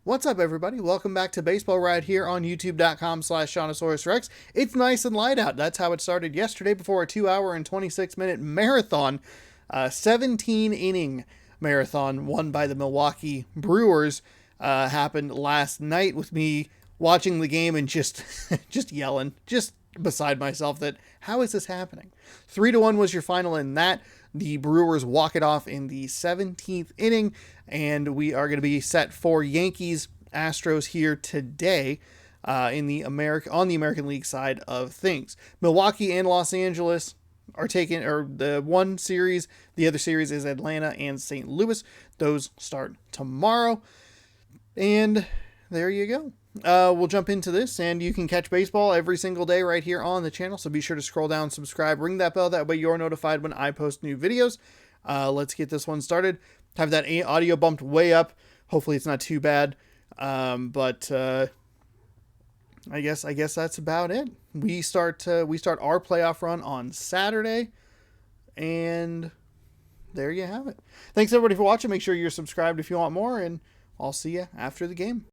What's up, everybody? Welcome back to Baseball right here on youtube.com/ShaunosaurusRex. It's nice and light out. That's how it started yesterday before a 2-hour and 26-minute marathon, 17-inning marathon won by the Milwaukee Brewers happened last night with me watching the game and just yelling, just beside myself that how is this happening? 3-1 was your final in that. The Brewers walk it off in the 17th inning, and we are going to be set for Yankees Astros here today on the American League side of things. Milwaukee and Los Angeles are taking the one series. The other series is Atlanta and St. Louis. Those start tomorrow, and there you go. We'll jump into this, and you can catch baseball every single day right here on the channel, so be sure to scroll down, subscribe, ring that bell, that way you're notified when I post new videos. Let's get this one started. Have that audio bumped way up. Hopefully it's not too bad, but I guess that's about it. We start our playoff run on Saturday, and there you have it. Thanks everybody for watching. Make sure you're subscribed if you want more, and I'll see you after the game.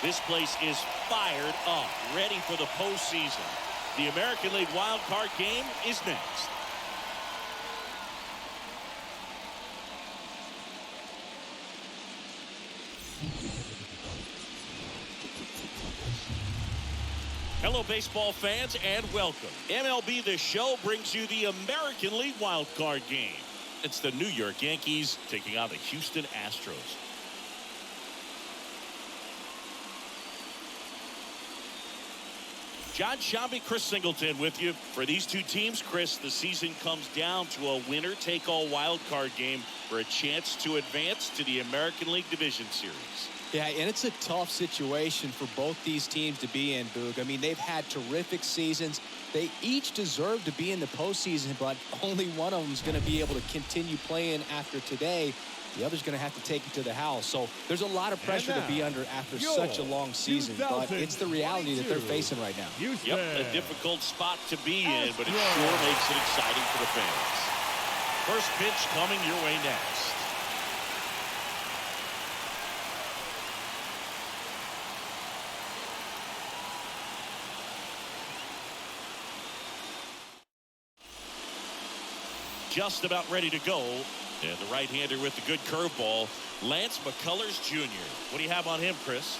This place is fired up, ready for the postseason. The American League wild card game is next. Hello, baseball fans, and welcome. MLB The Show brings you the American League wild card game. It's the New York Yankees taking on the Houston Astros. John Shambi, Chris Singleton with you. For these two teams, Chris, the season comes down to a winner-take-all wild card game for a chance to advance to the American League Division Series. Yeah, and it's a tough situation for both these teams to be in, Boog. I mean, they've had terrific seasons. They each deserve to be in the postseason, but only one of them is going to be able to continue playing after today. The other's going to have to take it to the house. So there's a lot of pressure to be under after such a long season, but it's the reality that they're facing right now. Yep, a difficult spot to be in, but it sure makes it exciting for the fans. First pitch coming your way next. Just about ready to go. And the right-hander with the good curveball, Lance McCullers Jr. What do you have on him, Chris?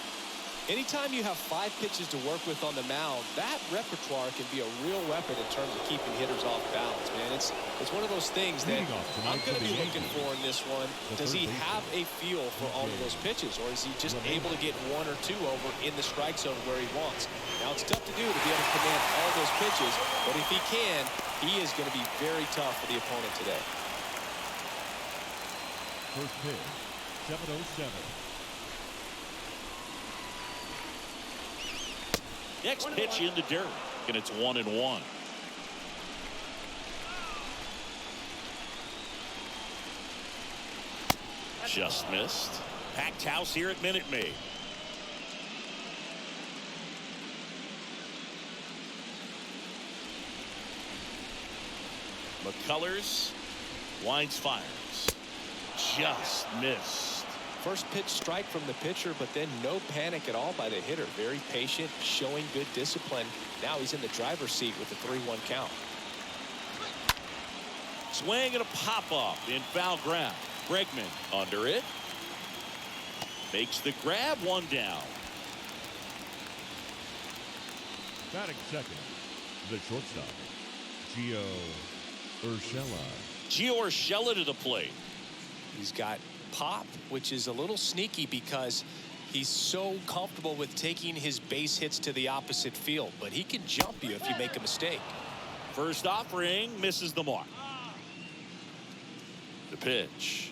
Anytime you have 5 pitches to work with on the mound, that repertoire can be a real weapon in terms of keeping hitters off balance, man. It's one of those things that I'm going to be looking for in this one. Does he have a feel for all of those pitches, or is he just able to get 1 or 2 over in the strike zone where he wants? Now, it's tough to do to be able to command all those pitches, but if he can, he is going to be very tough for the opponent today. First pitch, 7:07. Next pitch in the dirt, and it's 1-1. Just missed. Packed house here at Minute Maid. McCullers winds, fires. Just missed. First pitch strike from the pitcher, but then no panic at all by the hitter. Very patient, showing good discipline. Now he's in the driver's seat with the 3-1 count. Swing and a pop-up in foul ground. Brickman under it. Makes the grab, 1 down. Batting second, the shortstop, Gio Urshela to the plate. He's got pop, which is a little sneaky because He's so comfortable with taking his base hits to the opposite field, but he can jump you if you make a mistake. First offering misses the mark. The pitch.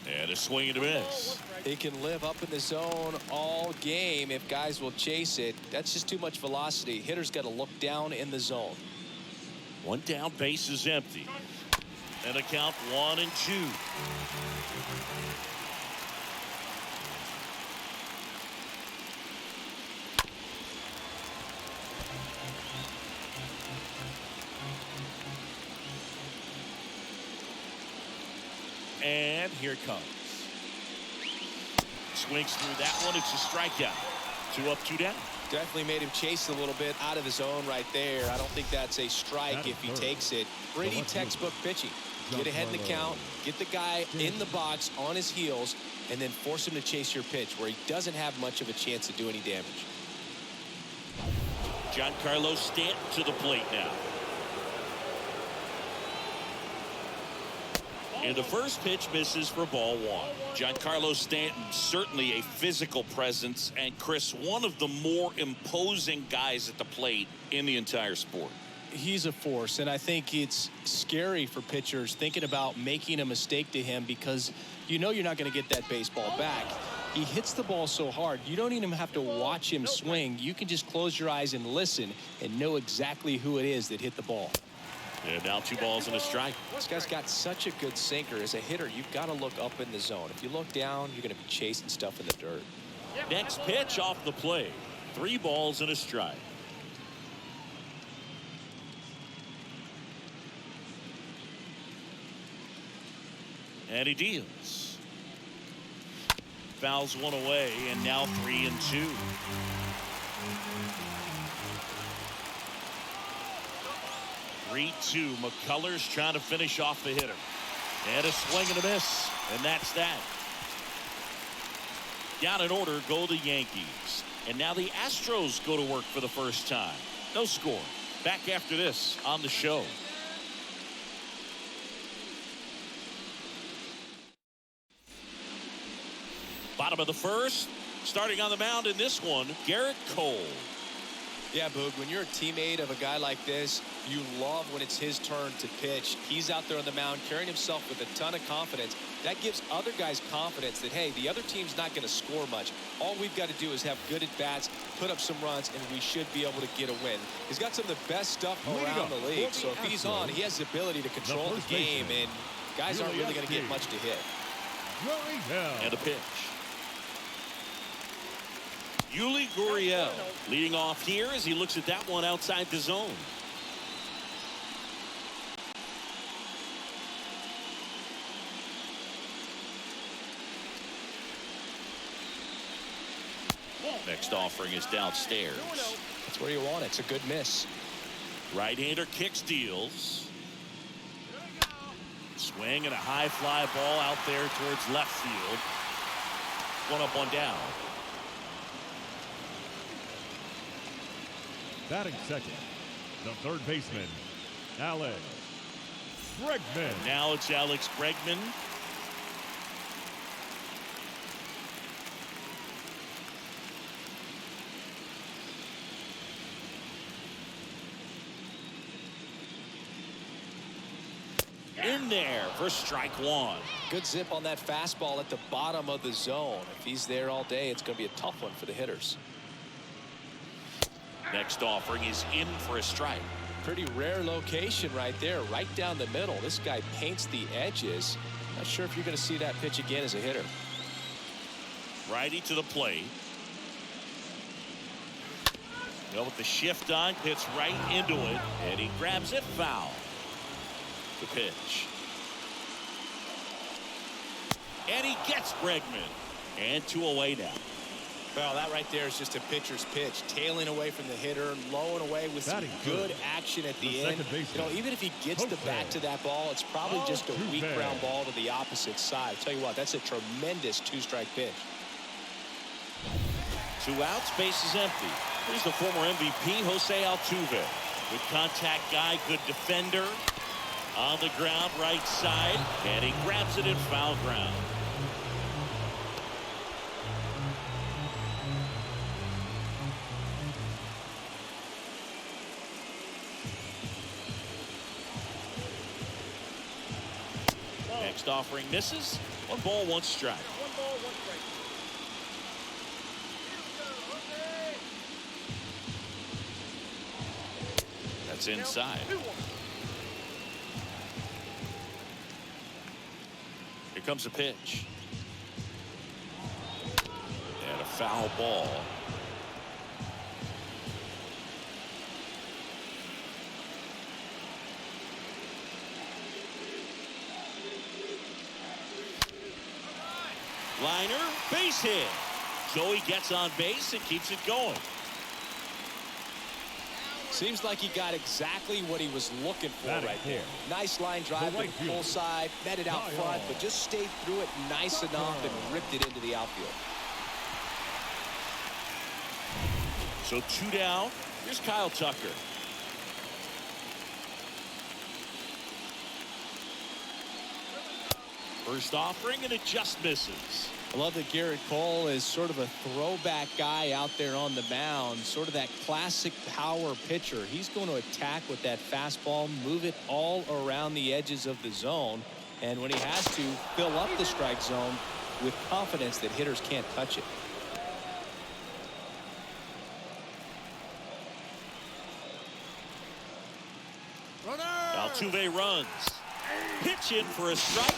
And a swing and a miss. He can live up in the zone all game if guys will chase it. That's just too much velocity. Hitter's got to look down in the zone. One down, base is empty. And a count 1-2. And here it comes. Swings through that one. It's a strikeout. 2 up, 2 down. Definitely made him chase a little bit out of the zone right there. I don't think that's a strike if he takes it. Pretty textbook pitching. Get ahead in the count, get the guy in the box on his heels, and then force him to chase your pitch where he doesn't have much of a chance to do any damage. Giancarlo Stanton to the plate now. And the first pitch misses for ball 1. Giancarlo Stanton, certainly a physical presence, and Chris, one of the more imposing guys at the plate in the entire sport. He's a force, and I think it's scary for pitchers thinking about making a mistake to him because you know you're not going to get that baseball back. He hits the ball so hard, you don't even have to watch him swing. You can just close your eyes and listen and know exactly who it is that hit the ball. And now 2 balls and a strike. This guy's got such a good sinker. As a hitter, you've got to look up in the zone. If you look down, you're going to be chasing stuff in the dirt. Next pitch off the plate. 3 balls and a strike. And he deals. Fouls one away, and now 3-2. McCullers trying to finish off the hitter. And a swing and a miss. And that's that. Down in order go the Yankees. And now the Astros go to work for the first time. No score. Back after this on the show. Bottom of the first. Starting on the mound in this one, Garrett Cole. Yeah, Boog, when you're a teammate of a guy like this, you love when it's his turn to pitch. He's out there on the mound carrying himself with a ton of confidence. That gives other guys confidence that, hey, the other team's not going to score much. All we've got to do is have good at-bats, put up some runs, and we should be able to get a win. He's got some of the best stuff around the league, so if he's on, he has the ability to control the game, and guys aren't really going to get much to hit. And a pitch. Yuli Gurriel leading off here as he looks at that one outside the zone. Next offering is downstairs. That's where you want it. It's a good miss. Right-hander kicks, deals. Swing and a high fly ball out there towards left field. 1 up, 1 down. Batting second, the third baseman, Alex Brickman. Now it's Alex Brickman. In there for strike 1. Good zip on that fastball at the bottom of the zone. If he's there all day, it's going to be a tough one for the hitters. Next offering is in for a strike. Pretty rare location right there, right down the middle. This guy paints the edges. Not sure if you're going to see that pitch again as a hitter. Righty to the plate. Well, with the shift on, hits right into it, and he grabs it foul. The pitch. And he gets Bregman. And 2 away now. Well, that right there is just a pitcher's pitch. Tailing away from the hitter, low and away with some good action at the end. You know, even if he gets the bat to that ball, it's probably just a weak ground ball to the opposite side. Tell you what, that's a tremendous 2-strike pitch. 2 outs, base is empty. Here's the former MVP, Jose Altuve. Good contact guy, good defender. On the ground, right side, and he grabs it in foul ground. Next offering misses. 1 ball, 1 strike. That's inside. Here comes a pitch. And a foul ball. Liner, base hit. Joey gets on base and keeps it going. Seems like he got exactly what he was looking for right there. Nice line drive to the full side, met it out front, but just stayed through it nice enough and ripped it into the outfield. So 2 down. Here's Kyle Tucker. First offering, and it just misses. I love that Garrett Cole is sort of a throwback guy out there on the mound, sort of that classic power pitcher. He's going to attack with that fastball, move it all around the edges of the zone, and when he has to, fill up the strike zone with confidence that hitters can't touch it. Altuve runs. Pitch in for a strike.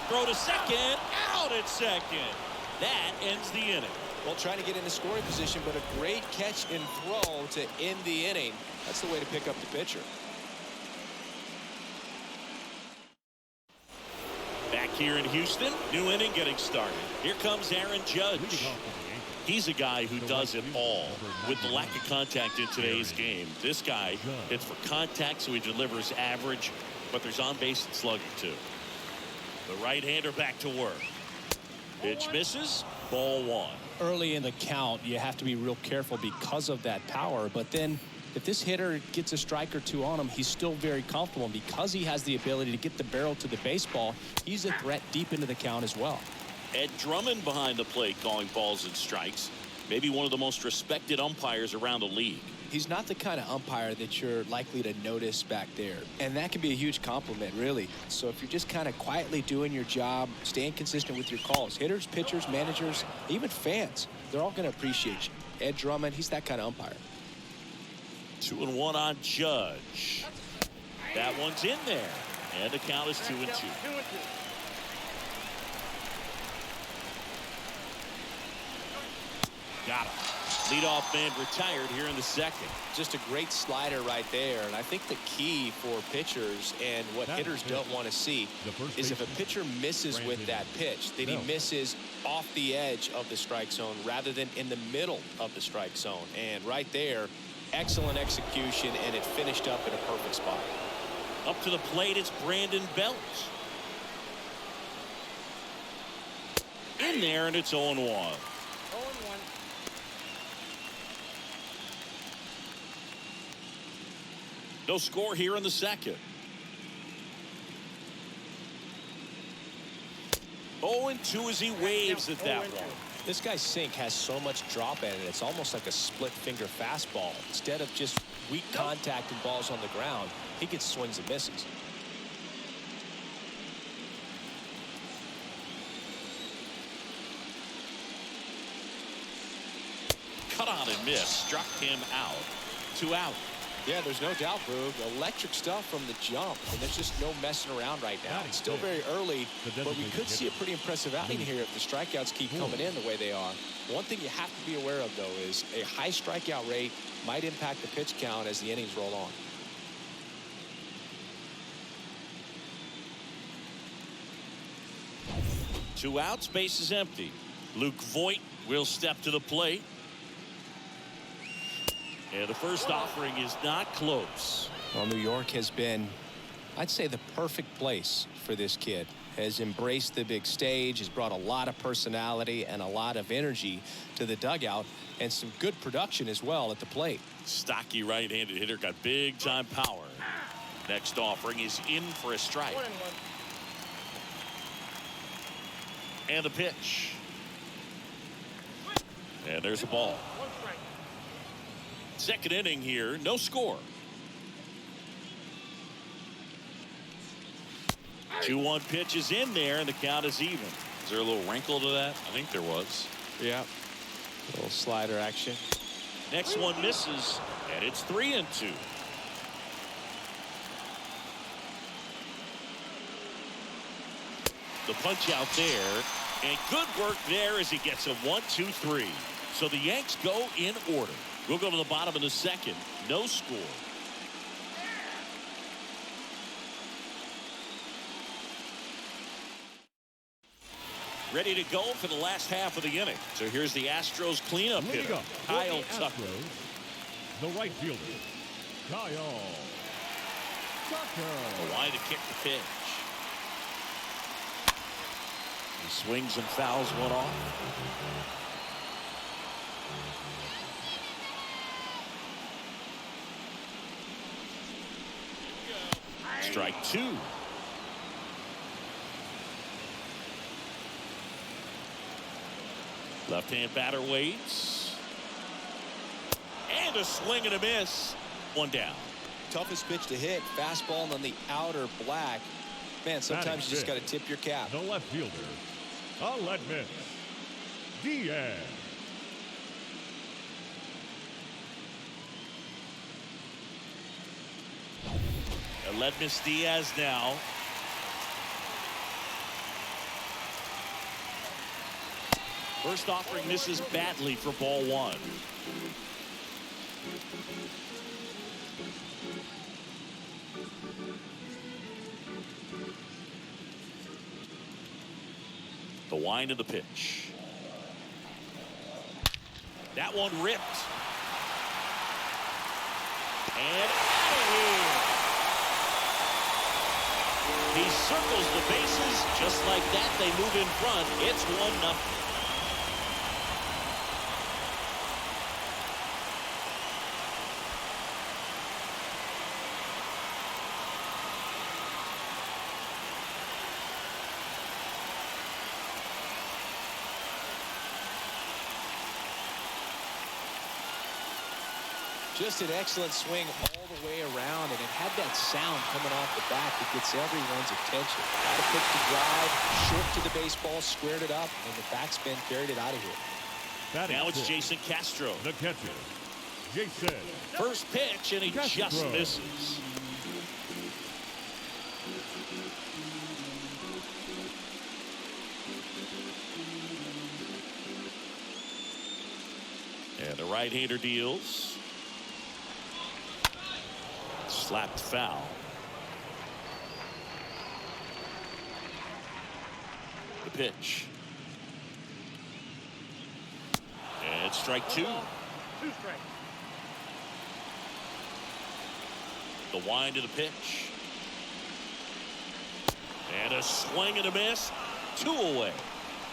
Throw to second. Out at second. That ends the inning. Well, trying to get into scoring position, but a great catch and throw to end the inning. That's the way to pick up the pitcher. Back here in Houston, new inning getting started. Here comes Aaron Judge. He's a guy who does it all. With the lack of contact in today's game, this guy hits for contact, so he delivers average, but there's on-base and slugging too. The right-hander back to work. Pitch misses. Ball 1. Early in the count, you have to be real careful because of that power. But then if this hitter gets a strike or two on him, he's still very comfortable. And because he has the ability to get the barrel to the baseball, he's a threat deep into the count as well. Ed Drummond behind the plate calling balls and strikes. Maybe one of the most respected umpires around the league. He's not the kind of umpire that you're likely to notice back there. And that can be a huge compliment, really. So if you're just kind of quietly doing your job, staying consistent with your calls, hitters, pitchers, managers, even fans, they're all going to appreciate you. Ed Drummond, he's that kind of umpire. 2-1 on Judge. That one's in there. And the count is 2-2. Got him. Leadoff man retired here in the second. Just a great slider right there. And I think the key for pitchers and what hitters don't want to see is if a pitcher misses with that pitch, then he misses off the edge of the strike zone rather than in the middle of the strike zone. And right there, excellent execution, and it finished up in a perfect spot. Up to the plate, it's Brandon Belt. In there, and it's 0-1. No score here in the second. 0-2 as he waves at that one. This guy's sink has so much drop in it. It's almost like a split finger fastball. Instead of just weak contact and balls on the ground, he gets swings and misses. Cut on and miss. Struck him out. 2 out. Yeah, there's no doubt, Boog. Electric stuff from the jump, and there's just no messing around right now. It's still very early, but we could see a pretty impressive outing here if the strikeouts keep coming in the way they are. One thing you have to be aware of, though, is a high strikeout rate might impact the pitch count as the innings roll on. Two outs, base is empty. Luke Voit will step to the plate. And the first offering is not close. Well, New York has been, I'd say, the perfect place for this kid. Has embraced the big stage, has brought a lot of personality and a lot of energy to the dugout, and some good production as well at the plate. Stocky right-handed hitter, got big-time power. Next offering is in for a strike. And the pitch. And there's a ball. Second inning here, no score. 2-1 pitch is in there, and the count is even. Is there a little wrinkle to that? I think there was. Yeah. A little slider action. Next one misses, and it's 3-2. The punch out there, and good work there as he gets a 1-2-3. So the Yanks go in order. We'll go to the bottom of the second. No score. Ready to go for the last half of the inning. So here's the Astros cleanup hitter, Kyle Tucker. The right fielder, Kyle Tucker. Wide to kick the pitch. He swings and fouls one off. Strike 2. Left-hand batter waits. And a swing and a miss. One down. Toughest pitch to hit. Fastball on the outer black. Man, sometimes you just got to tip your cap. The left fielder, Aledmus Diaz. Aledmus Diaz now. First offering misses badly for ball 1. The wind of the pitch. That one ripped. And out of here. He circles the bases. Just like that, they move in front. It's 1-0. Just an excellent swing all the way around, and it had that sound coming off the bat that gets everyone's attention. Got a pitch to drive, short to the baseball, squared it up, and the backspin carried it out of here. Now it's Jason Castro. The catcher, Jason. First pitch, and he Castro. just misses. And the right-hander deals. Slapped foul. The pitch. And strike 2. 2 strikes. The wind of the pitch. And a swing and a miss. 2 away.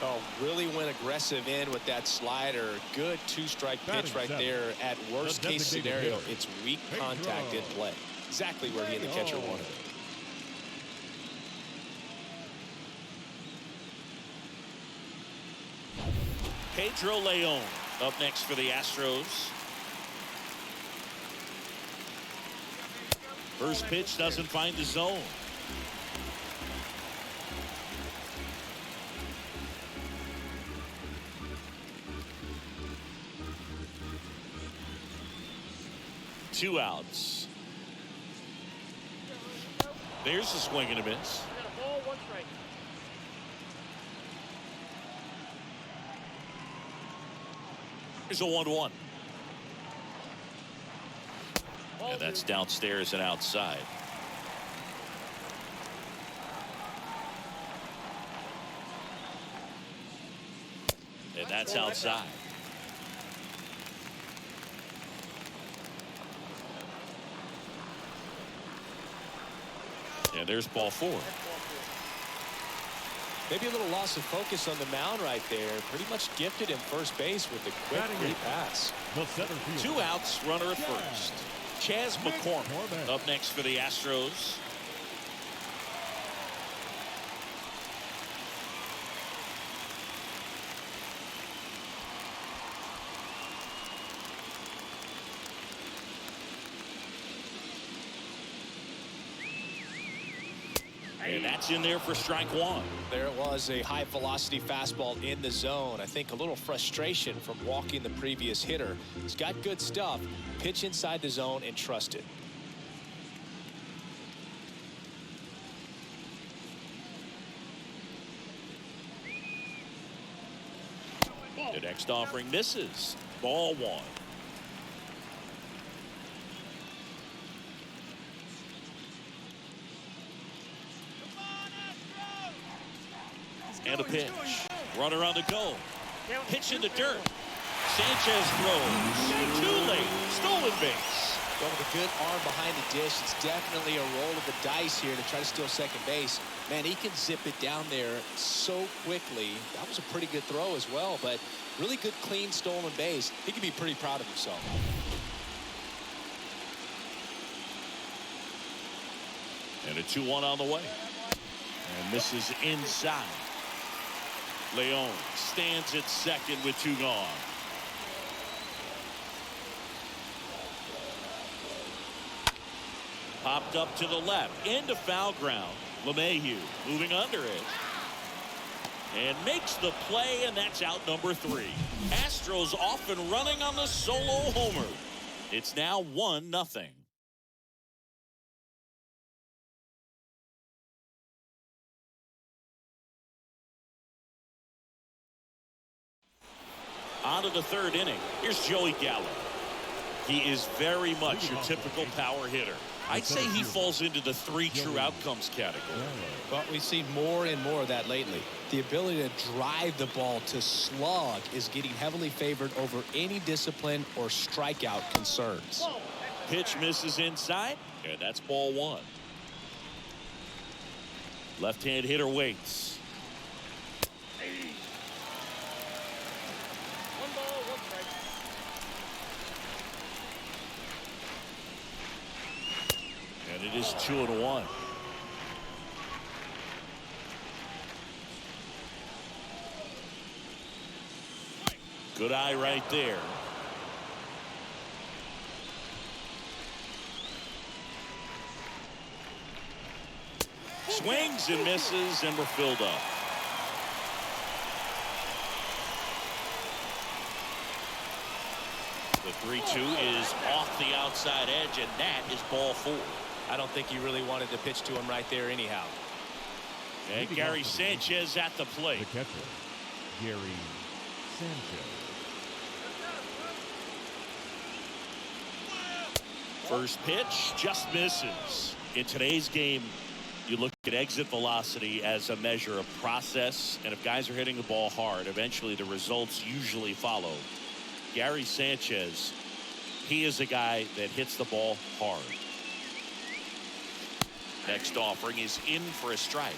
Oh, really went aggressive in with that slider. Good 2-strike pitch right there. At worst case scenario, it's weak contact in play. Exactly where he and the catcher wanted it. Pedro Leon up next for the Astros. First pitch doesn't find the zone. Two outs. There's a swing and a miss. Got a ball, 1 strike. Here's a 1-1. And that's downstairs and outside. And that's outside. And there's ball 4. Maybe a little loss of focus on the mound right there. Pretty much gifted him first base with a quick free pass. The center fielder. 2 outs, runner at first. Chas McCormick up next for the Astros. And that's in there for strike one. There it was, a high velocity fastball in the zone. I think a little frustration from walking the previous hitter. He's got good stuff. Pitch inside the zone and trust it. The next offering misses. Ball one. And a pitch. Runner on the go. Pitch in the dirt. Sanchez throws. Too late. Stolen base. Going with a good arm behind the dish. It's definitely a roll of the dice here to try to steal second base. Man, he can zip it down there so quickly. That was a pretty good throw as well, but really good, clean, stolen base. He can be pretty proud of himself. And a 2-1 on the way. And this is inside. Leon stands at second with 2 gone. Popped up to the left into foul ground. LeMahieu moving under it and makes the play, and that's out number 3. Astros off and running on the solo homer. It's now 1-0. On to the 3rd inning. Here's Joey Gallo. He is very much your typical power hitter. I'd say he falls into the 3 true outcomes category. But we've seen more and more of that lately. The ability to drive the ball to slug is getting heavily favored over any discipline or strikeout concerns. Pitch misses inside, and that's ball 1. Left-hand hitter waits. 1 ball, 1 strike. And it is 2-1. Good eye right there. Swings and misses, and we're filled up. The 3-2 is off the outside edge, and that is ball 4. I don't think he really wanted to pitch to him right there anyhow. And Gary Sanchez at the plate. The catcher, Gary Sanchez. First pitch just misses. In today's game, you look at exit velocity as a measure of process, and if guys are hitting the ball hard, eventually the results usually follow. Gary Sanchez, he is a guy that hits the ball hard. Next offering is in for a strike.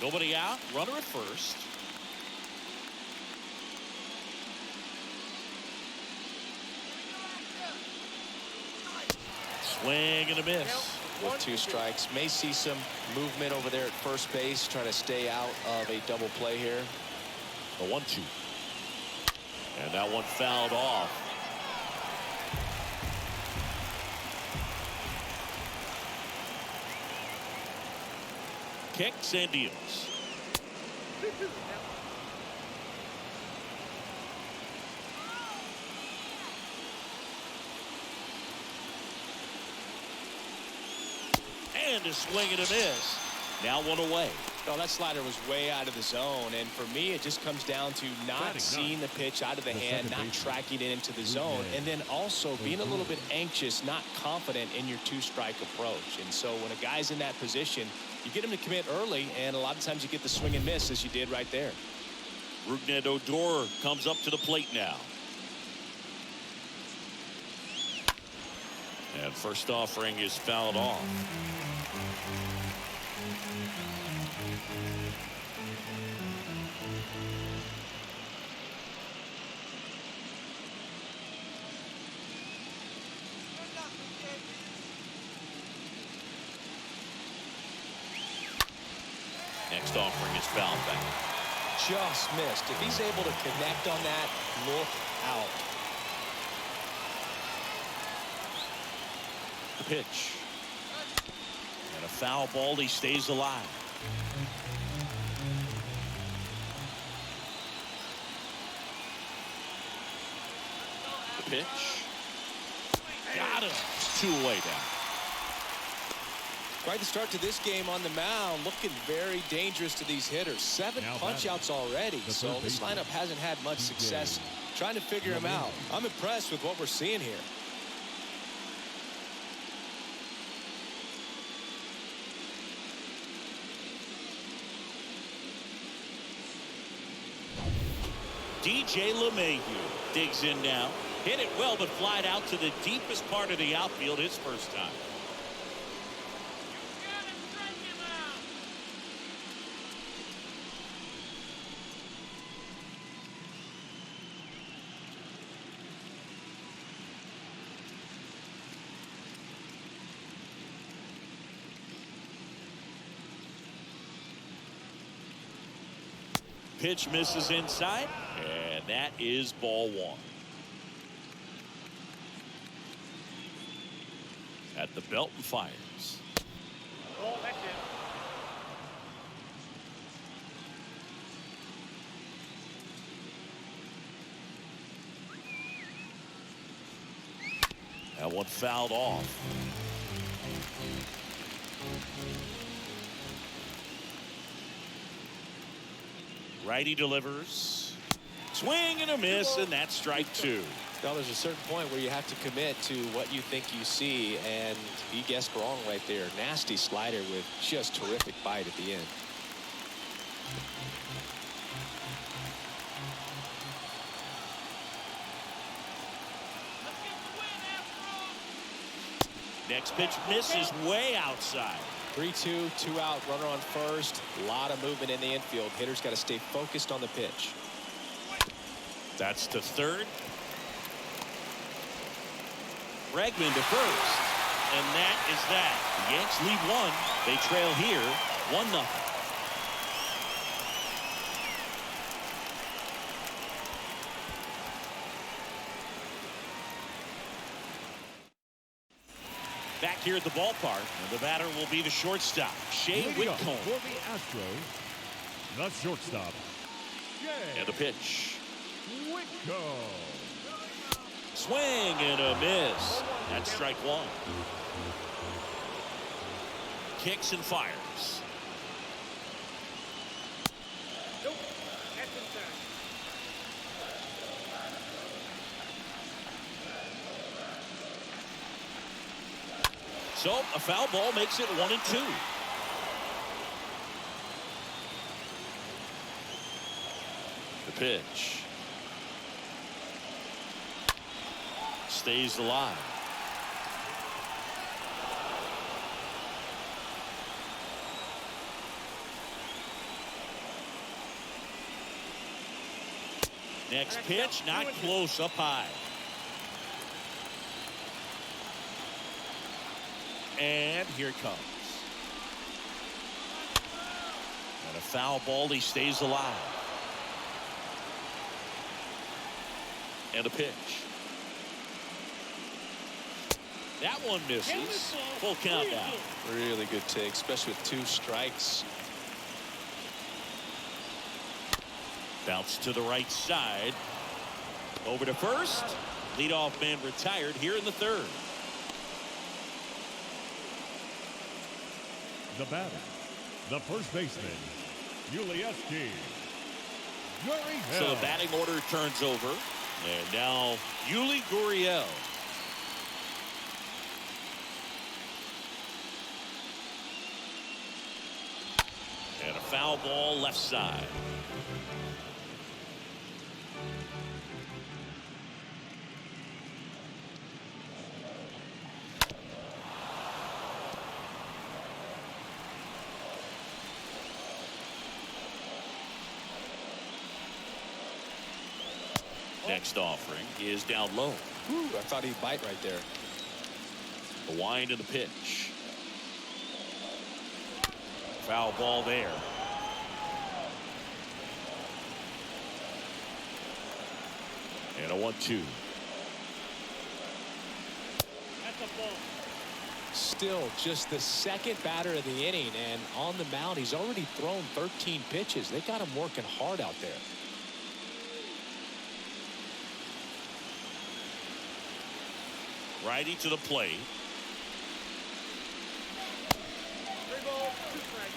Nobody out, runner at first. Swing and a miss. With 2 strikes, may see some movement over there at first base, trying to stay out of a double play here. The 1-2. And that one fouled off. Kicks and deals. 2-2. And a swing and a miss. Now 1 away. No, that slider was way out of the zone, and for me it just comes down to not seeing the pitch out of the hand, not tracking it into the zone, and then also being a little bit anxious, not confident in your 2-strike approach. And so when a guy's in that position, you get him to commit early, and a lot of times you get the swing and miss as you did right there. Rougned Odor comes up to the plate now. And first offering is fouled off. Next offering is fouled back. Just missed. If he's able to connect on that, look out. The pitch. And a foul ball. He stays alive. The pitch. Got him. 2 away now. Quite the start to this game on the mound. Looking very dangerous to these hitters. 7 punch-outs already. So this lineup hasn't had much success trying to figure him out. I'm impressed with what we're seeing here. DJ LeMahieu digs in now. Hit it well, but flied out to the deepest part of the outfield his first time. Pitch misses inside, and that is ball 1. At the belt and fires. Oh, that's it. That one fouled off. Righty delivers. Swing and a miss, and that's strike 2. Well, there's a certain point where you have to commit to what you think you see, and he guessed wrong right there. Nasty slider with just terrific bite at the end. Next pitch misses way outside. 3-2, 2 out, runner on first. A lot of movement in the infield. Hitters got to stay focused on the pitch. That's to third. Bregman to first. And that is that. The Yanks lead 1. They trail here 1-0. Back here at the ballpark, and the batter will be the shortstop, Shea Whitcomb. For the Astros, the shortstop, Shea And the pitch. Whitcomb. Swing and a miss. That's strike 1. Kicks and fires. Nope. That's inside. So a foul ball makes it 1-2. The pitch. Stays alive. Next pitch, not close, up high. And here it comes. And a foul ball, he stays alive. And a pitch. That one misses. Full count now. Really good take, especially with 2 strikes. Bounce to the right side. Over to first. Leadoff man retired here in the 3rd. The batter, the first baseman, Yulieski. So the batting order turns over. And now Yuli Gurriel. And a foul ball left side. Next offering is down low. Ooh, I thought he'd bite right there. The wind of the pitch. Foul ball there. And a 1-2. That's a ball. Still just the second batter of the inning, and on the mound he's already thrown 13 pitches. They got him working hard out there. Righty to the plate. 3 balls, 2 strikes.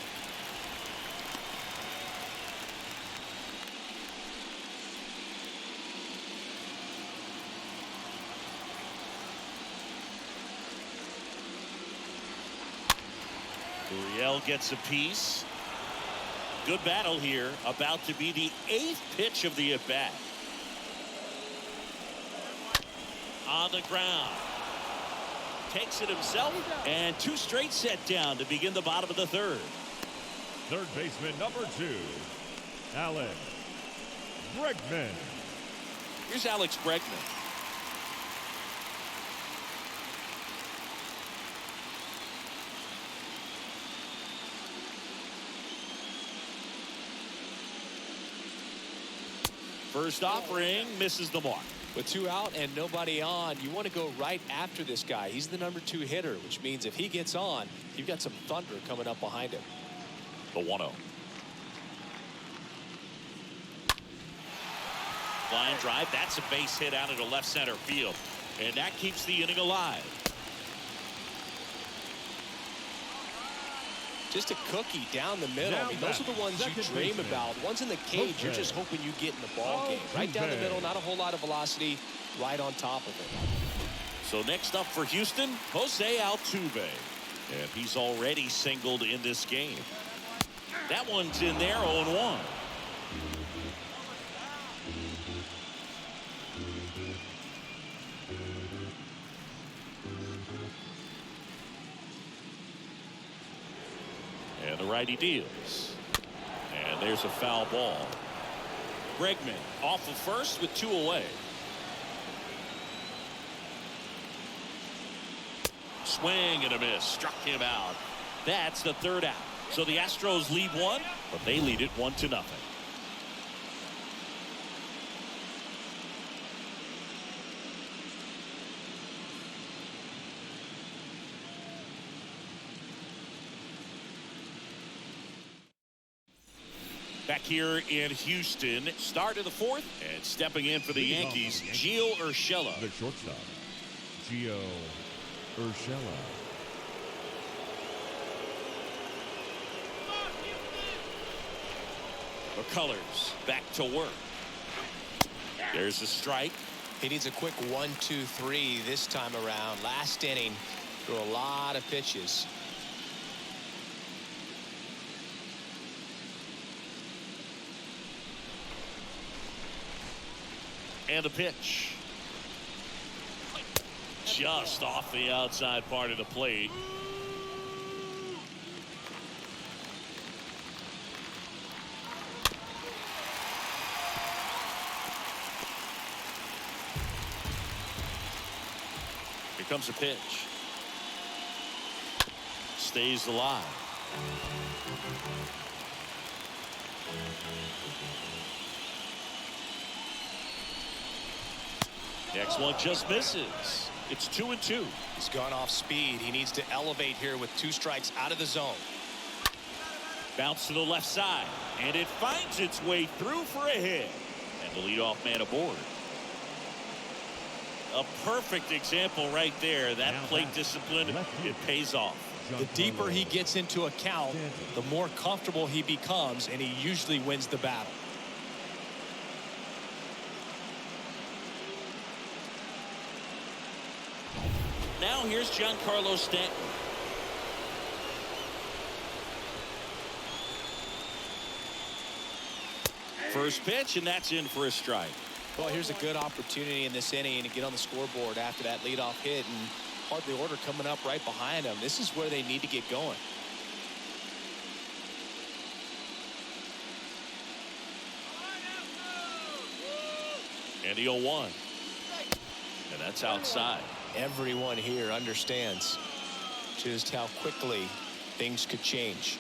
Gurriel gets a piece. Good battle here. About to be the 8th pitch of the at-bat. On the ground. Takes it himself, and 2 straight set down to begin the bottom of the 3rd. Third baseman number 2, Alex Brickman. Here's Alex Brickman. First offering misses the mark. With 2 out and nobody on, you want to go right after this guy. He's the number 2 hitter, which means if he gets on, you've got some thunder coming up behind him. The 1-0. Line drive. That's a base hit out into left center field. And that keeps the inning alive. Just a cookie down the middle. I mean, those are the ones you dream about. Ones in the cage, you're just hoping you get in the ball game. Right down the middle, not a whole lot of velocity, right on top of it. So next up for Houston, Jose Altuve. And he's already singled in this game. That one's in there, 0-1. And the righty deals. And there's a foul ball. Brickman off of first with 2 away. Swing and a miss. Struck him out. That's the 3rd out. So the Astros lead 1, but they lead it 1-0. Back here in Houston, start of the 4th, and stepping in for the Yankees, Gio Urshela. The shortstop, Gio Urshela. McCullers back to work. There's a strike. He needs a quick 1-2-3 this time around. Last inning, threw a lot of pitches. And a pitch. Just off the outside part of the plate. Here comes a pitch. Stays alive. Next one just misses. It's 2-2. He's gone off speed. He needs to elevate here with 2 strikes out of the zone. Bounce to the left side, and it finds its way through for a hit. And the leadoff man aboard. A perfect example right there. That plate discipline, it pays off. The deeper he gets into a count, the more comfortable he becomes, and he usually wins the battle. Now here's Giancarlo Stanton. First pitch, and that's in for a strike. Well, here's a good opportunity in this inning to get on the scoreboard after that leadoff hit, and hardly order coming up right behind them. This is where they need to get going. And the 0-1. And that's outside. Everyone here understands just how quickly things could change.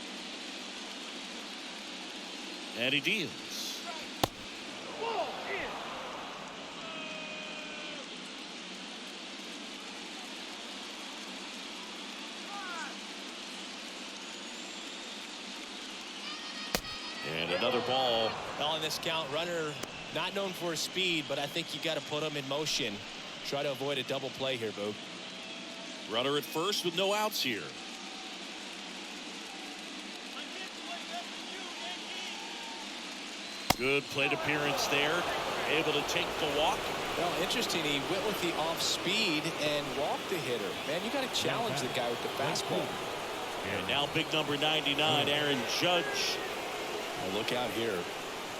And he deals. Ball in. on this count. Runner not known for his speed, but I think you got to put him in motion. Try to avoid a double play here, Boog. Runner at first with no outs here. Good plate appearance there. Able to take the walk. Well, interesting. He went with the off speed and walked the hitter. Man, you got to challenge the guy with the fastball. And now big number 99, Aaron Judge. Well, look out here.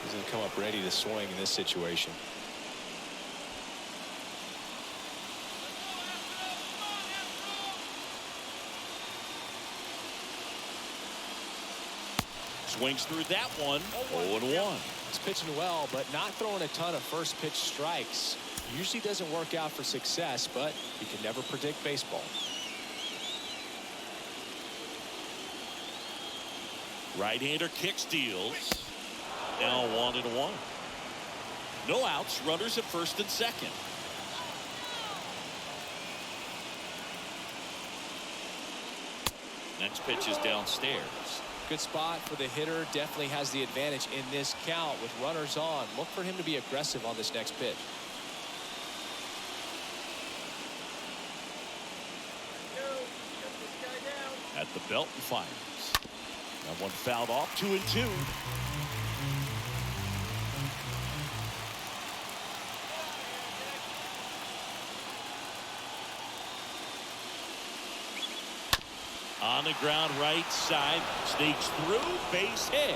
He's going to come up ready to swing in this situation. Swings through that one. 0-1. He's pitching well, but not throwing a ton of first pitch strikes. Usually doesn't work out for success, but you can never predict baseball. Right-hander kick steals. Now 1-1. No outs. Runners at first and second. Next pitch is downstairs. Good spot for the hitter. Definitely has the advantage in this count with runners on. Look for him to be aggressive on this next pitch. At the belt and fires. That one fouled off. 2-2. On the ground, right side, sneaks through, base hit.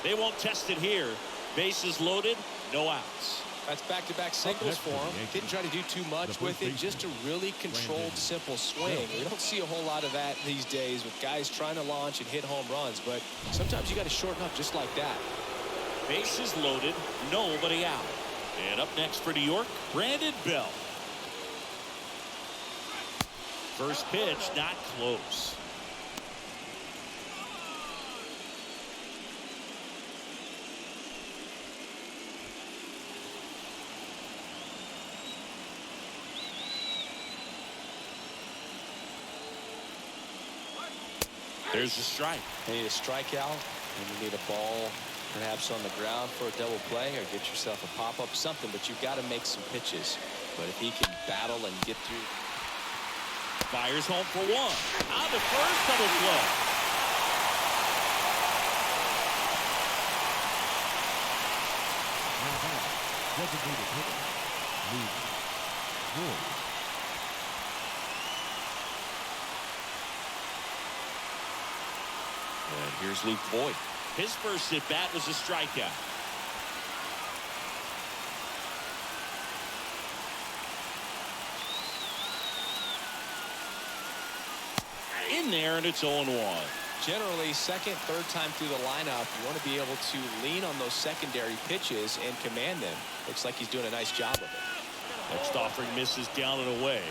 They won't test it here. Bases loaded, no outs. That's back-to-back singles for him. Didn't try to do too much with it. Just a really controlled, simple swing. We don't see a whole lot of that these days with guys trying to launch and hit home runs. But sometimes you got to shorten up just like that. Bases loaded, nobody out. And up next for New York, Brandon Bell. First pitch, not close. There's a strike. You need a strikeout, and you need a ball perhaps on the ground for a double play, or get yourself a pop-up, something, but you've got to make some pitches. But if he can battle and get through. Fires home for one. On the first, double play. And here's Luke Voigt. His first at bat was a strikeout. In there, and it's 0-1. Generally, second, third time through the lineup, you want to be able to lean on those secondary pitches and command them. Looks like he's doing a nice job of it. Next offering misses down and away.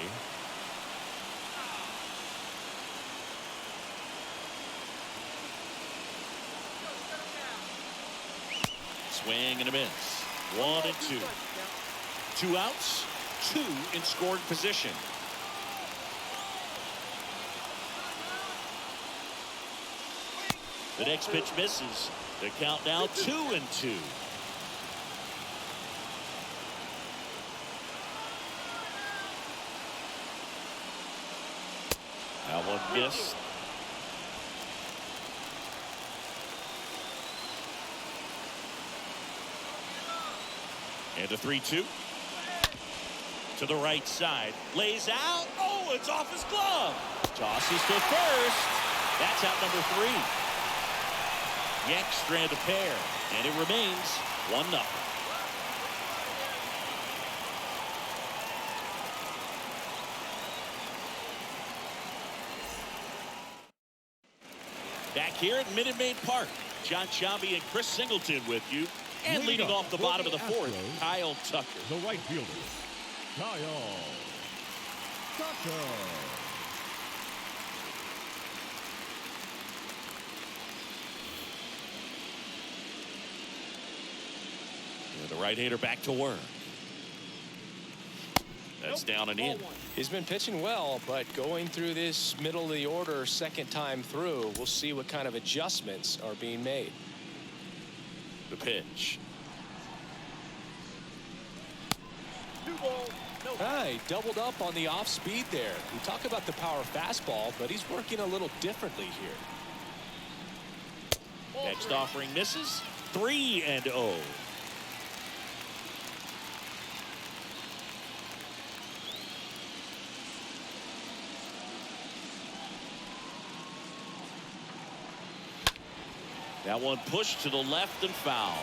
Swing and a miss. 1-2. 2 outs, 2 in scoring position. The next pitch misses. The count now 2-2. That one missed. And a 3-2. To the right side. Lays out. Oh, it's off his glove. Tosses to first. That's out number 3. Yanks strand a pair, and it remains 1-0. Back here at Minute Maid Park, John Sciambi and Chris Singleton with you, and leading off the bottom of the fourth, Kyle Tucker. The right fielder, Kyle Tucker. The right-hander back to work. That's down and in. He's been pitching well, but going through this middle of the order second time through, we'll see what kind of adjustments are being made. The pitch. 2 balls, no. He doubled up on the off speed there. We talk about the power fastball, but he's working a little differently here. Next offering misses. 3-0. That one pushed to the left and foul.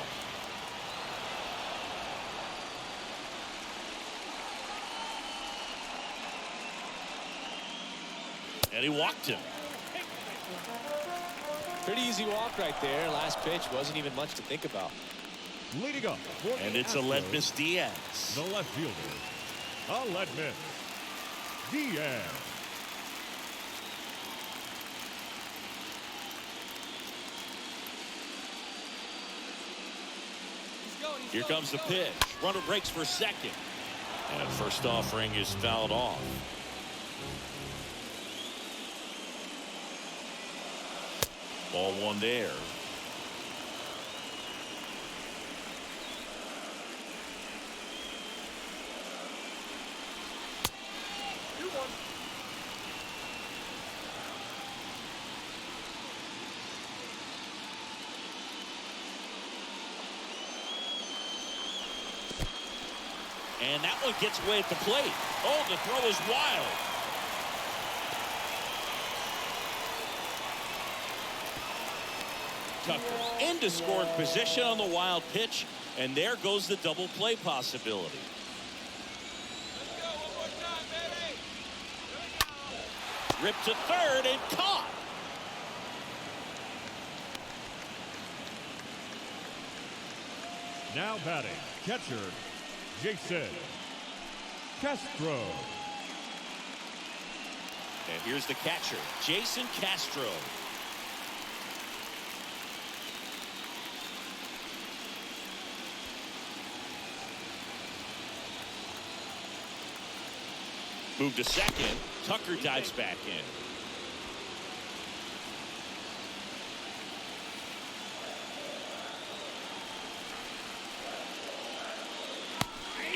And he walked him. Pretty easy walk right there. Last pitch wasn't even much to think about. Leading up for And the it's Aledmys Diaz. the left fielder, Aledmys Diaz. Here comes the pitch. Runner breaks for second. And first offering is fouled off. Ball one there. And that one gets away at the plate. Oh, the throw is wild. Tucker into scoring position on the wild pitch. And there goes the double play possibility. Ripped to third and caught. Now batting, catcher, Jason Castro. And here's the catcher, Jason Castro. Move to second. Tucker dives back in.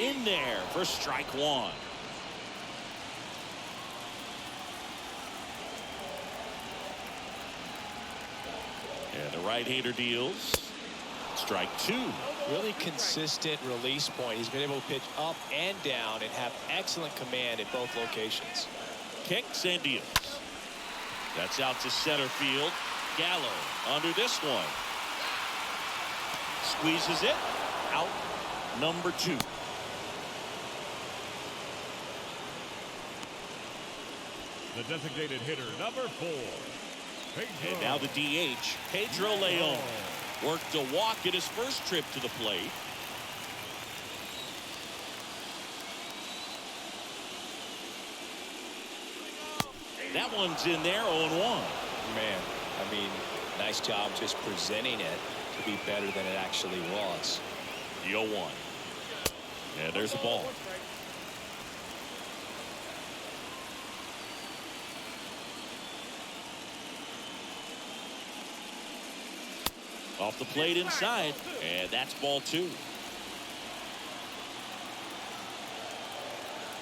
In there for strike one. And the right-hander deals. Strike two. Really consistent release point. He's been able to pitch up and down and have excellent command at both locations. Kicks and deals. That's out to center field. Gallo under this one. Squeezes it. Out number two. The designated hitter, number 4. Pedro. And now the DH, Pedro Leon. Worked a walk at his first trip to the plate. That one's in there, 0-1. Man, I mean, nice job just presenting it to be better than it actually was. The 0-1. And there's the ball. Off the plate inside, and that's ball two.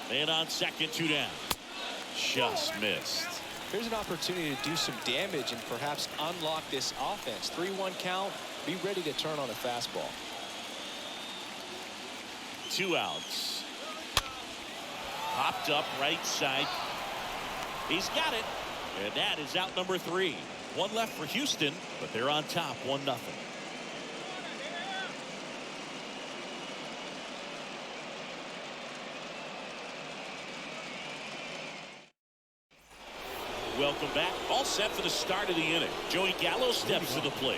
Man on second, 2 down. Just missed. Here's an opportunity to do some damage and perhaps unlock this offense. 3-1 count. Be ready to turn on a fastball. 2 outs. Popped up right side. He's got it. And that is out number 3. 1 left for Houston, but they're on top 1-0. Welcome back. All set for the start of the inning. Joey Gallo steps to the plate.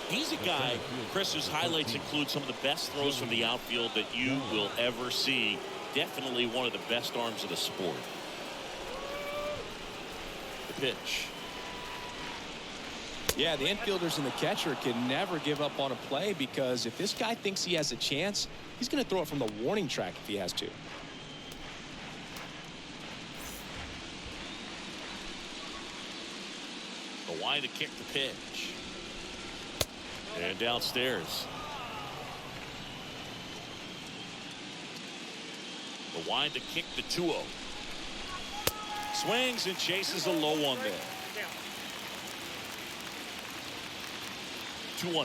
He's a guy, Chris's highlights include some of the best throws from the outfield that you will ever see. Definitely one of the best arms of the sport. The pitch. Yeah, the infielders and the catcher can never give up on a play because if this guy thinks he has a chance, he's going to throw it from the warning track if he has to. The line to kick the pitch. And downstairs. The wind to kick the 2-0. Swings and chases a low one there. 2-1 now.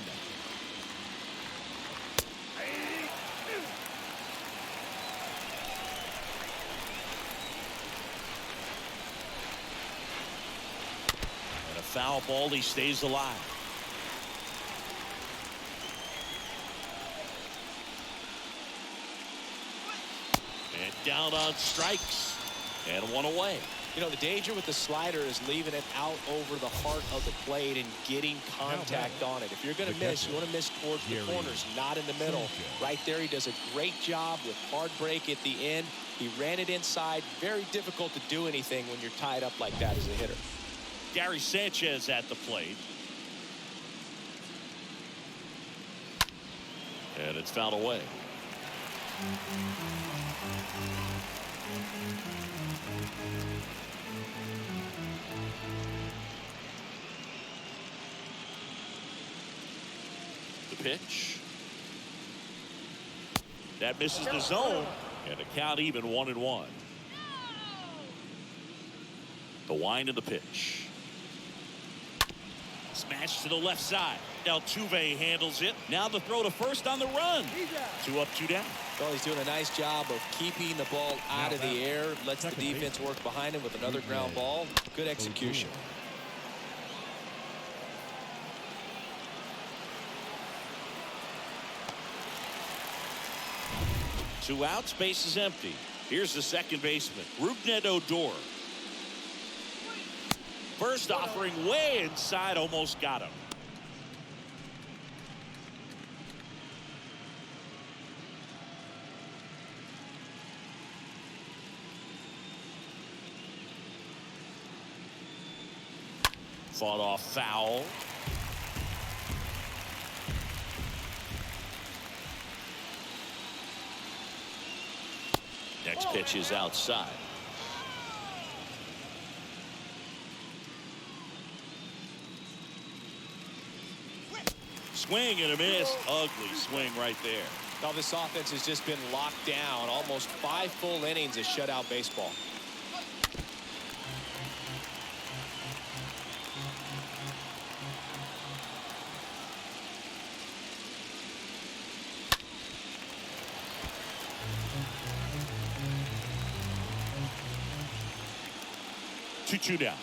And a foul ball, he stays alive. And down on strikes. And one away. You know, the danger with the slider is leaving it out over the heart of the plate and getting contact on it. If you're going to miss, you want to miss towards the corners, not in the middle. Right there, he does a great job with hard break at the end. He ran it inside. Very difficult to do anything when you're tied up like that as a hitter. Gary Sanchez at the plate. And it's fouled away. The pitch. That misses the zone. And a count even 1-1. The wind of the pitch. Smash to the left side. Altuve handles it. Now the throw to first on the run. 2 up, 2 down. Well, he's doing a nice job of keeping the ball out of the air. Lets the defense work behind him with another ground ball. Good execution. Two outs, base is empty. Here's the second baseman, Rougned Odor. First offering way inside, almost got him. Fought off foul. Next pitch is outside. Swing and a miss. Ugly swing right there. Now this offense has just been locked down. Almost 5 full innings of shutout baseball. Two down.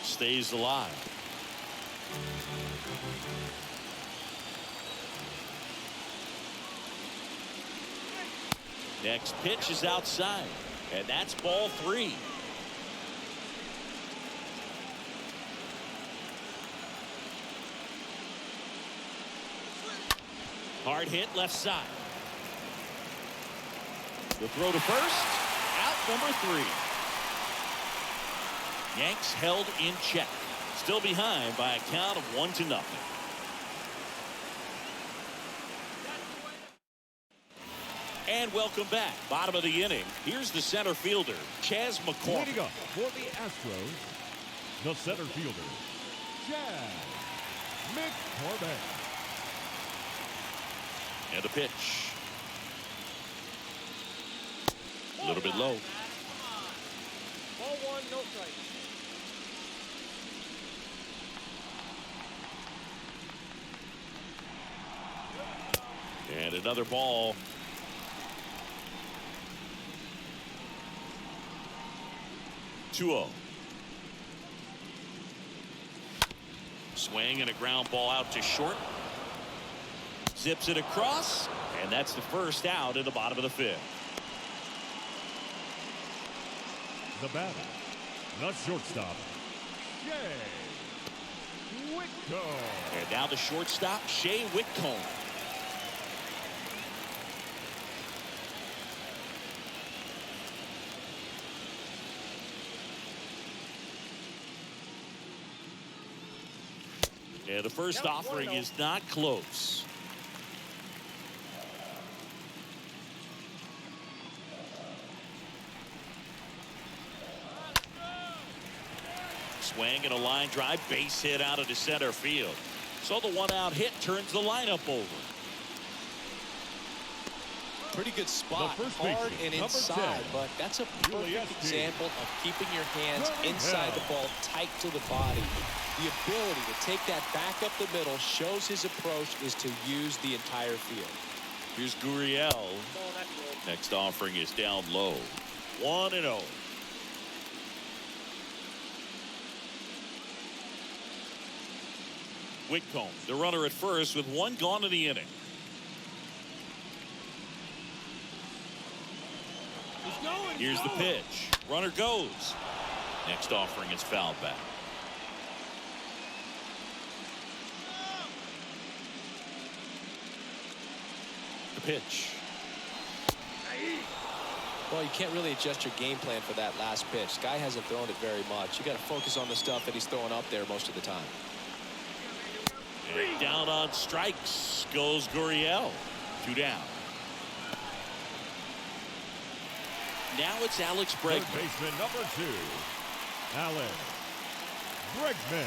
Stays alive. Next pitch is outside, and that's ball 3. Hard hit left side. The throw to first. Out number 3. Yanks held in check. Still behind by a count of 1-0. And welcome back. Bottom of the inning. Here's the center fielder, Chas McCormick. Leading up for the Astros, the center fielder, Chas McCormick. And a pitch. A little bit low. Ball 1, no strike. And another ball. Two-0. Swing and a ground ball out to short. Zips it across, and that's the first out in the bottom of the 5th. The batter, the shortstop, Shea Whitcomb. And now the shortstop, Shea Whitcomb. And the first offering is not close. Swing and a line drive, base hit out into center field. So the one-out hit turns the lineup over. Pretty good spot, first hard baseman, and number inside, 10, but that's a perfect SG. example of keeping your hands inside the ball, tight to the body. The ability to take that back up the middle shows his approach is to use the entire field. Here's Gurriel. Next offering is down low. 1-0. Whitcomb, the runner at first with one gone in the inning. Here's the pitch. Runner goes. Next offering is fouled back. The pitch. Well, you can't really adjust your game plan for that last pitch. Guy hasn't thrown it very much. You got to focus on the stuff that he's throwing up there most of the time. And down on strikes goes Gurriel. 2 down. Now it's Alex Third Brickman. baseman number 2, Alex Brickman.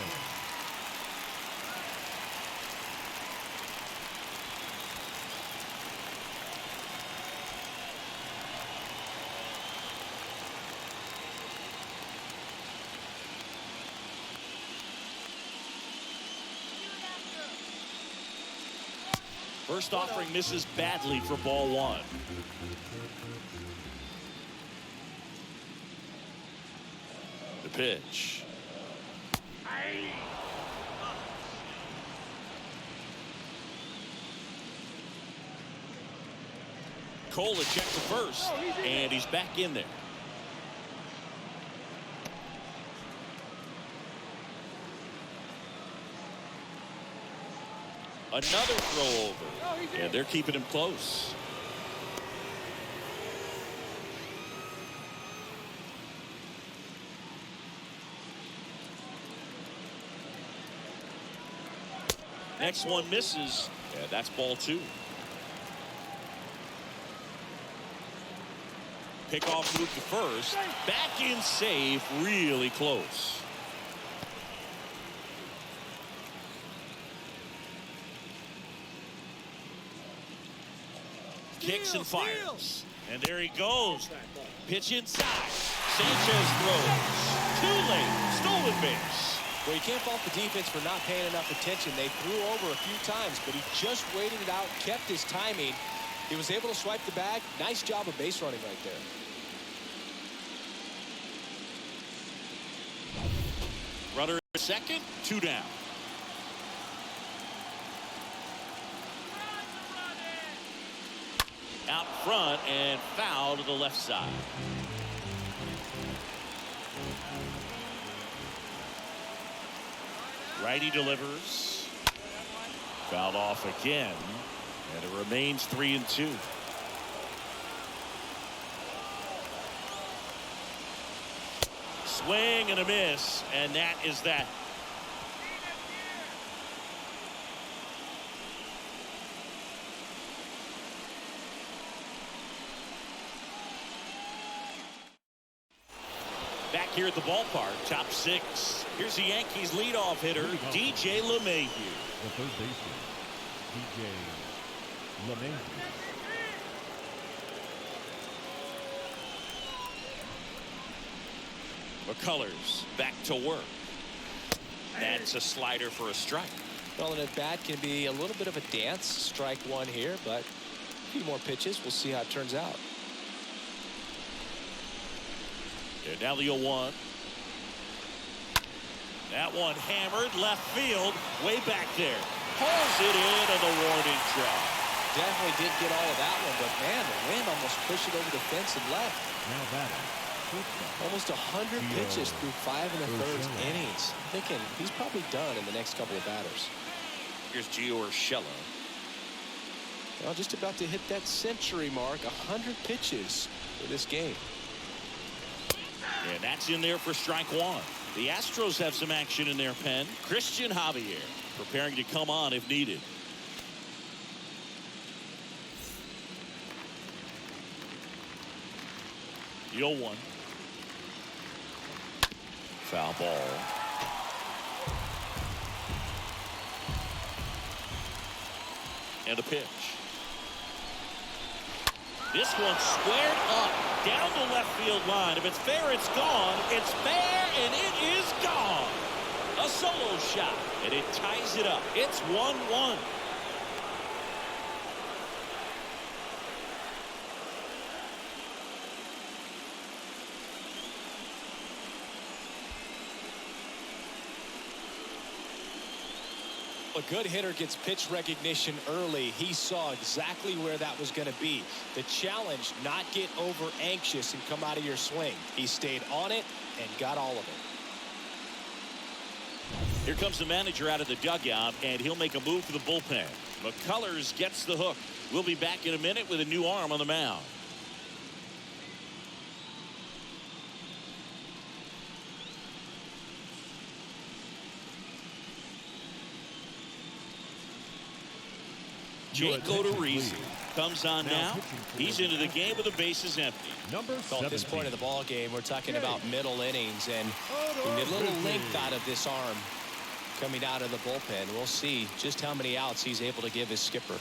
First offering misses badly for ball 1. The pitch. Cole to check the first, and he's back in there. Another throw over, and they're keeping him close. Next one misses, and that's ball 2. Pickoff move to first. Back in safe, really close. Kicks and fires. And there he goes. Pitch inside. Sanchez throws. Too late. Stolen base. Well, you can't fault the defense for not paying enough attention. They threw over a few times, but he just waited it out, kept his timing. He was able to swipe the bag. Nice job of base running right there. Runner at second, 2 down. Out front and foul to the left side. Righty delivers. Fouled off again, and it remains 3-2. Swing and a miss, and that is that. Back here at the ballpark, top 6. Here's the Yankees leadoff hitter, DJ LeMahieu. The third baseman, DJ LeMahieu. McCullers back to work. That's a slider for a strike. Well, an at-bat can be a little bit of a dance. Strike 1 here, but a few more pitches. We'll see how it turns out. And now the 0-1. That one hammered left field, way back there. Pulls it in on the warning track. Definitely didn't get all of that one, but man, the wind almost pushed it over the fence and left. Now batting. Almost 100 pitches through 5 1/3 innings. Thinking he's probably done in the next couple of batters. Here's Gio Urshela. Well, just about to hit that century mark. 100 pitches for this game. And that's in there for strike 1. The Astros have some action in their pen. Christian Javier preparing to come on if needed. The 0-1. Foul ball. And the pitch. This one's squared up down the left field line. If it's fair, it's gone. It's fair, and it is gone. A solo shot, and it ties it up. It's 1-1. A good hitter gets pitch recognition early. He saw exactly where that was going to be. The challenge, not get over anxious and come out of your swing. He stayed on it and got all of it. Here comes the manager out of the dugout, and he'll make a move to the bullpen. McCullers gets the hook. We'll be back in a minute with a new arm on the mound. Jake Odorizzi comes on now. He's into the game with the bases empty. So at this point of the ball game, we're talking about middle innings, and we get a little length out of this arm coming out of the bullpen. We'll see just how many outs he's able to give his skipper.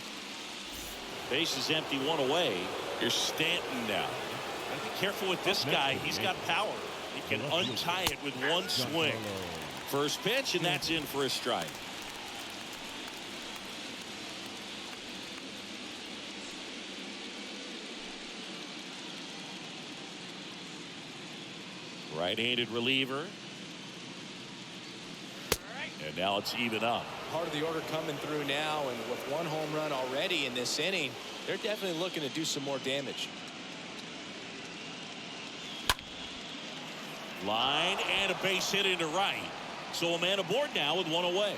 Bases empty, one away. Here's Stanton now. Gotta be careful with this guy. He's got power. He can untie it with one swing. First pitch, and that's in for a strike. Right-handed reliever. And now it's even up. Part of the order coming through now, and with one home run already in this inning, they're definitely looking to do some more damage. Line and a base hit into right. So a man aboard now with one away.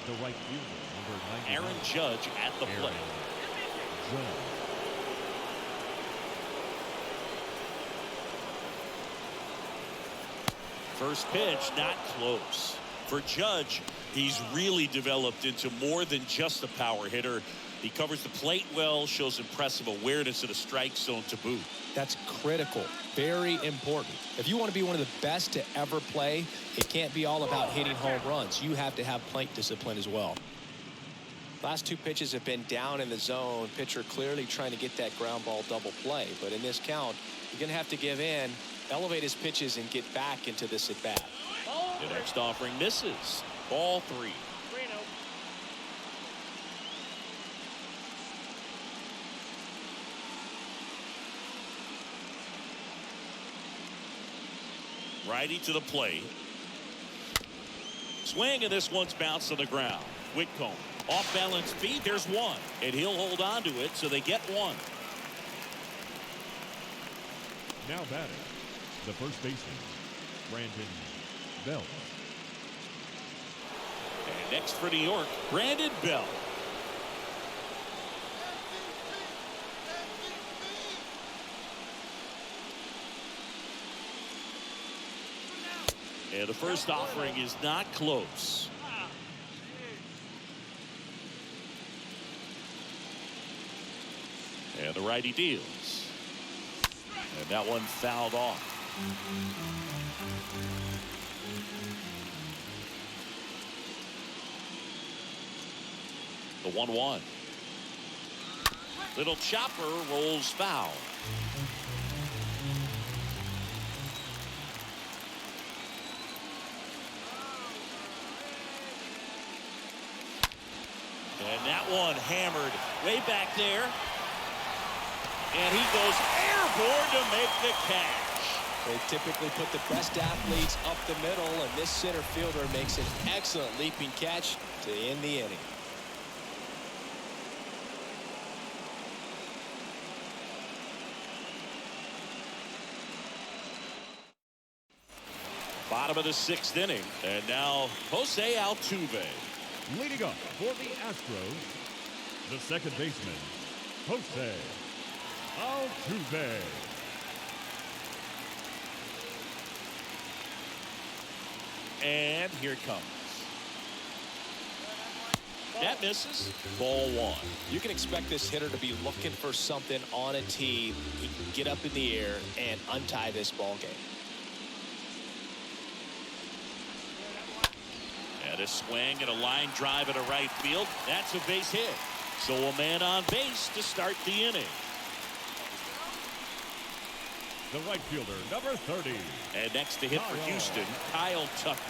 The right fielder, number 99. Aaron Judge at the plate. First pitch, not close. For Judge, he's really developed into more than just a power hitter. He covers the plate well, shows impressive awareness of the strike zone to boot. That's critical, very important. If you want to be one of the best to ever play, it can't be all about hitting home runs. You have to have plate discipline as well. Last two pitches have been down in the zone. Pitcher clearly trying to get that ground ball double play. But in this count, you're going to have to give in, elevate his pitches, and get back into this at bat. The next offering misses. Ball 3. Righty to the plate. Swing, and this one's bounced to the ground. Whitcomb off balance feet. There's one, and he'll hold on to it, so they get one. Now batting, the first baseman, Brandon Belt. And next for New York, Brandon Belt. And the first offering is not close. And the righty deals. And that one fouled off. The 1-1. Little chopper rolls foul. And that one hammered way back there. And he goes airborne to make the catch. They typically put the best athletes up the middle, and this center fielder makes an excellent leaping catch to end the inning. Bottom of the 6th inning. And now Jose Altuve. Leading up for the Astros, the second baseman, Jose Altuve. And here it comes. That misses. Ball 1. You can expect this hitter to be looking for something on a tee. He can get up in the air and untie this ball game. And a swing and a line drive into right field. That's a base hit. So a man on base to start the inning. The right fielder, number 30. And next to hit for Houston, Kyle Tucker.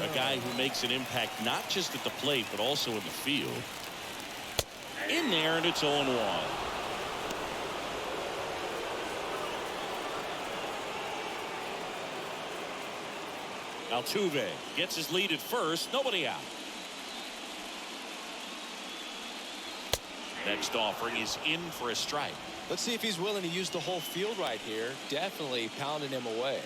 A guy who makes an impact not just at the plate, but also in the field. In there, and it's 0-1. Altuve gets his lead at first. Nobody out. Next offering is in for a strike. Let's see if he's willing to use the whole field right here. Definitely pounding him away.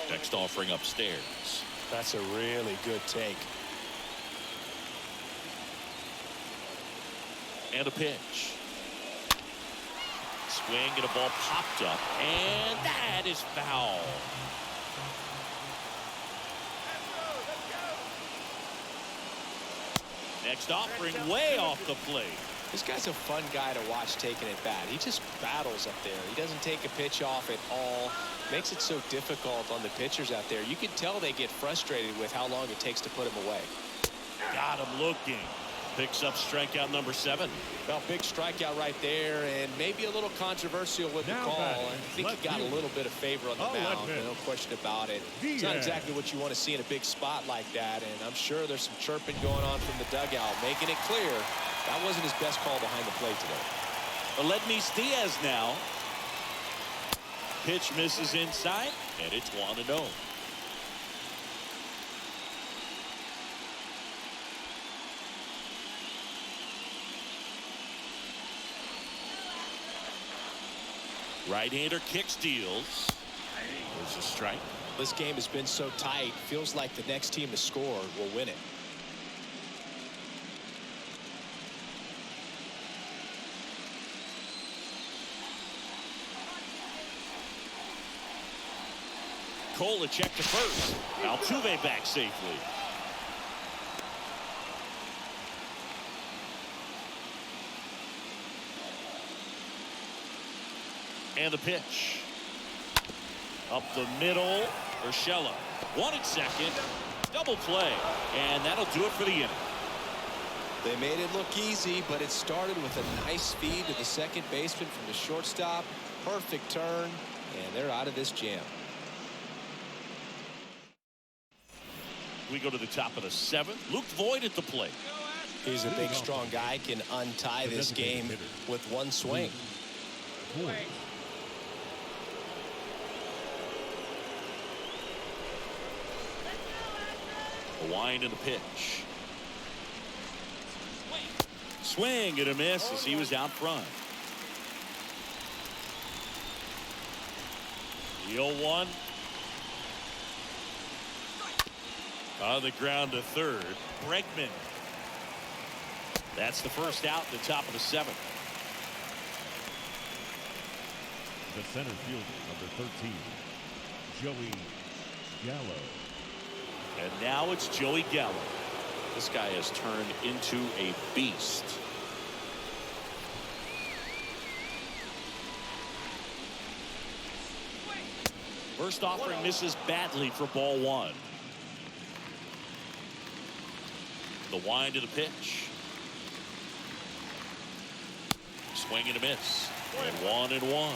Next offering upstairs. That's a really good take. And a pitch. Swing and a ball popped up. And that is foul. Next offering way off the plate. This guy's a fun guy to watch taking it bat. He just battles up there. He doesn't take a pitch off at all. Makes it so difficult on the pitchers out there. You can tell they get frustrated with how long it takes to put him away. Got him looking. Picks up strikeout number 7. Well, big strikeout right there, and maybe a little controversial with the call. I think he got a little bit of favor on the mound, no question about it. It's not exactly what you want to see in a big spot like that, and I'm sure there's some chirping going on from the dugout, making it clear that wasn't his best call behind the plate today. Aledmys Diaz now. Pitch misses inside, and it's 1-0. Right-hander kick steals. There's a strike. This game has been so tight. Feels like the next team to score will win it. Cole a check to first. Altuve back safely. And the pitch. Up the middle. Urshela. 1 at second. Double play. And that'll do it for the inning. They made it look easy, but it started with a nice feed to the second baseman from the shortstop. Perfect turn, and they're out of this jam. We go to the top of the 7th. Luke Voigt at the plate. He's a big, strong guy, can untie this game with one swing. A wind and a pitch. Swing and a miss as he was out front. The 0-1. On the ground to third. Brickman. That's the first out at the top of the 7th. The center fielder, number 13, Joey Gallo. And now it's Joey Gallo. This guy has turned into a beast. First offering misses badly for ball 1. The wind of the pitch. Swing and a miss. And 1-1.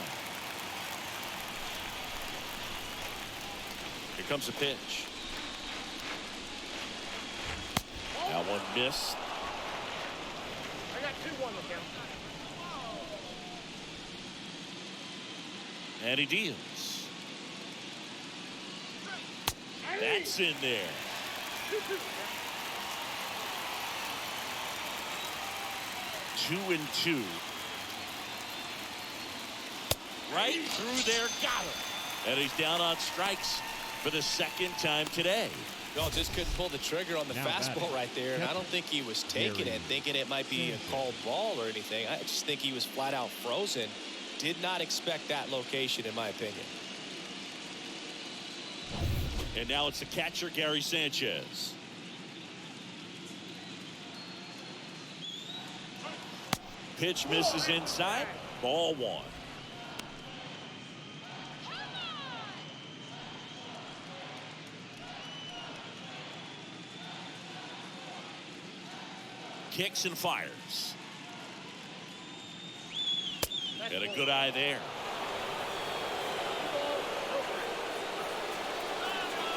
Here comes the pitch. That one missed. I got 2-1 with him. And he deals. That's in there. 2-2. Right through there, got him. And he's down on strikes for the second time today. No, just couldn't pull the trigger on the fastball right there, and I don't think he was taking it, thinking it might be a called ball or anything. I just think he was flat out frozen. Did not expect that location, in my opinion. And now it's the catcher, Gary Sanchez. Pitch misses inside. Ball 1. Kicks and fires. And a good eye there.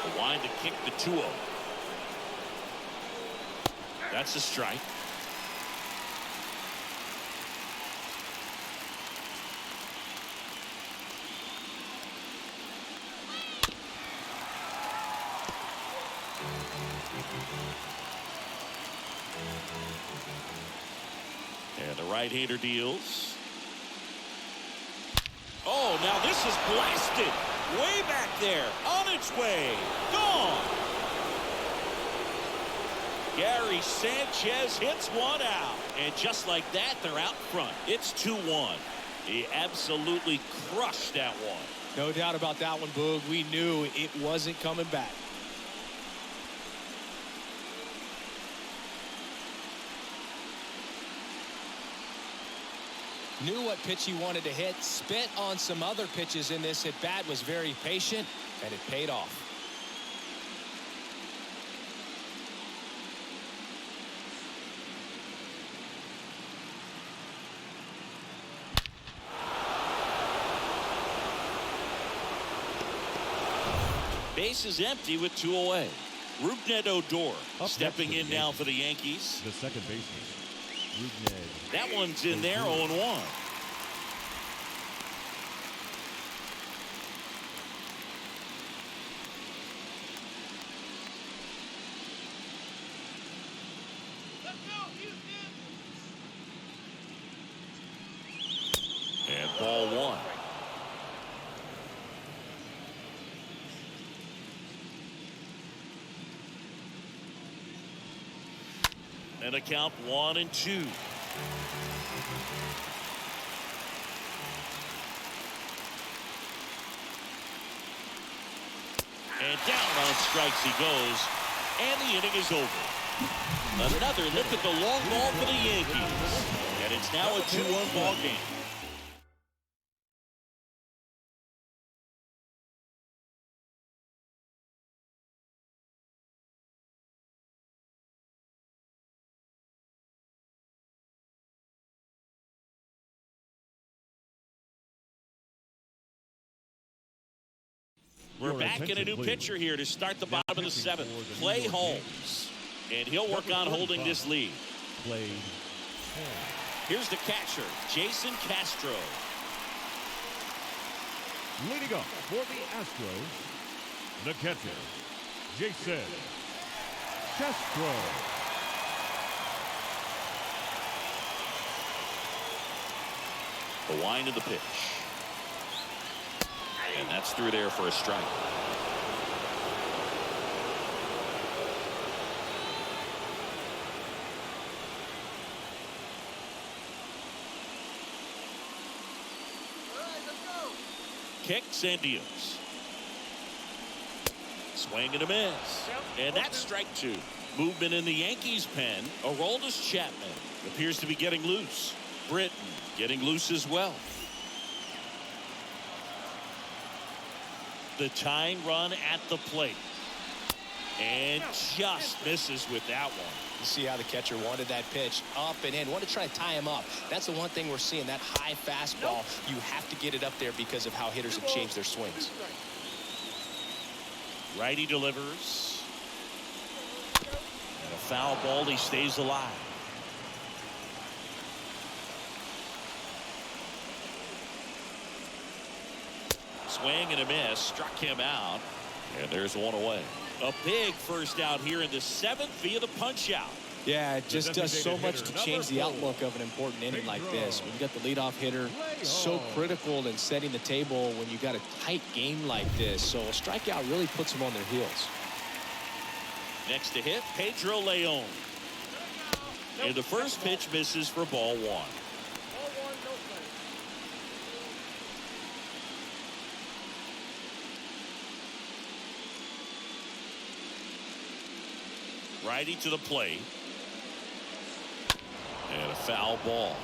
The wind to kick the 2-0. That's a strike. And the right-hander deals. Oh, now this is blasted. Way back there. On its way. Gone. Gary Sanchez hits one out. And just like that, they're out front. It's 2-1. He absolutely crushed that one. No doubt about that one, Boog. We knew it wasn't coming back. Knew what pitch he wanted to hit. Spent on some other pitches in this at bat. Was very patient, and it paid off. Base is empty with 2 away. Rougned Odor stepping in now for the Yankees. The second baseman, Rougned. That one's in there, 0-1. And ball 1. And a count 1-2. And down on strikes he goes. And the inning is over. Another look at the long ball for the Yankees. And it's now a 2-1 ball game. We're back in a new pitcher here to start the bottom of the 7th. Clay Holmes. And he'll work on holding this lead. Here's the catcher, Jason Castro. Leading off for the Astros, the catcher, Jason Castro. The wind of the pitch. And that's through there for a strike. Kicks and deals. Swing and a miss. And that's strike 2. Movement in the Yankees pen. Aroldis Chapman appears to be getting loose. Brickman getting loose as well. The tying run at the plate. And just misses with that one. You see how the catcher wanted that pitch up and in. Want to try to tie him up. That's the one thing we're seeing. That high fastball. You have to get it up there because of how hitters have changed their swings. Righty delivers. And a foul ball. He stays alive. Swing and a miss. Struck him out. And there's one away. A big first out here in the 7th via the punch out. Yeah, it just does so much to change the outlook of an important inning like this. When you got the leadoff hitter, so critical in setting the table when you got a tight game like this. So a strikeout really puts them on their heels. Next to hit, Pedro Leon. And the first pitch misses for ball 1. Righty to the plate. And a foul ball.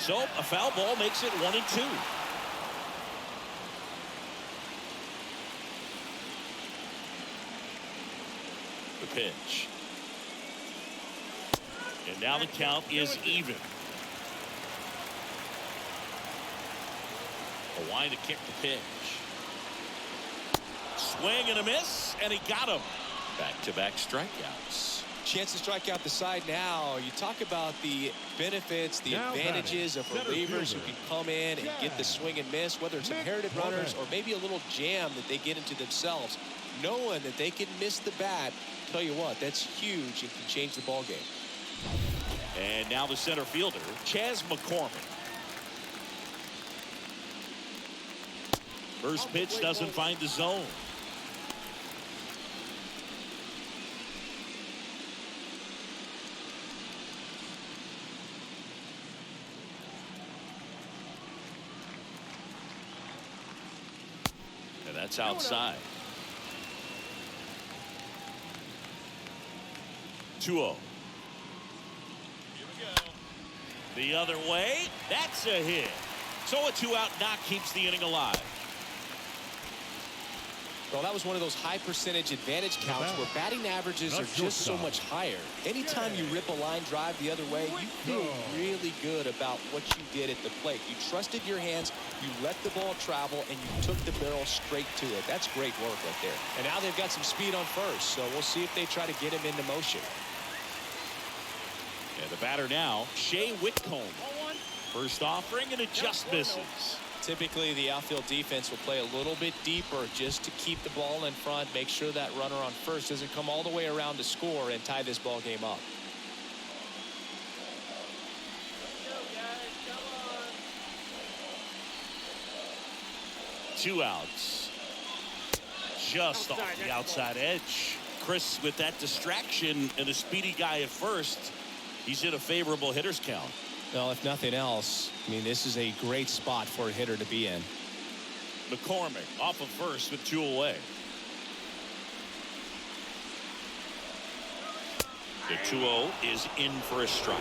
So a foul ball makes it 1-2. The pitch. And now the count is even. A line to kick the pitch. Swing and a miss, and he got him. Back-to-back strikeouts. Chance to strike out the side now. You talk about the benefits, the advantages of relievers who can come in and get the swing and miss, whether it's inherited runners or maybe a little jam that they get into themselves. Knowing that they can miss the bat, tell you what, that's huge and can change the ball game. And now the center fielder, Chas McCormick. First pitch doesn't find the zone. And that's outside. 2-0. The other way. That's a hit. So a 2-out knock keeps the inning alive. Well, that was one of those high percentage advantage counts where batting averages are just so much higher. Anytime you rip a line drive the other way, you feel really good about what you did at the plate. You trusted your hands, you let the ball travel, and you took the barrel straight to it. That's great work right there. And now they've got some speed on first, so we'll see if they try to get him into motion. And the batter now, Shea Whitcomb. First offering, and it just misses. Typically, the outfield defense will play a little bit deeper just to keep the ball in front, make sure that runner on first doesn't come all the way around to score and tie this ball game up. Two outs. Just off the outside edge. Chris, with that distraction and a speedy guy at first, he's in a favorable hitter's count. Well, if nothing else, I mean, this is a great spot for a hitter to be in. McCormick off of first with 2 away. The 2-0 is in for a strike.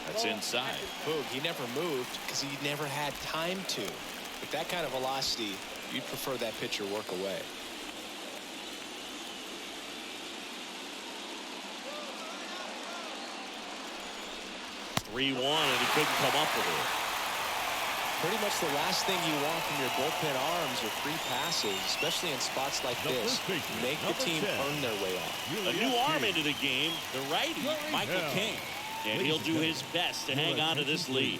That's inside. Boog, he never moved because he never had time to. With that kind of velocity, you'd prefer that pitcher work away. (3-1) and he couldn't come up with it. Pretty much the last thing you want from your bullpen arms are free passes, especially in spots like this. Make the team earn their way off. A new arm into the game, the righty, Michael King. And he'll do his best to hang on to this lead.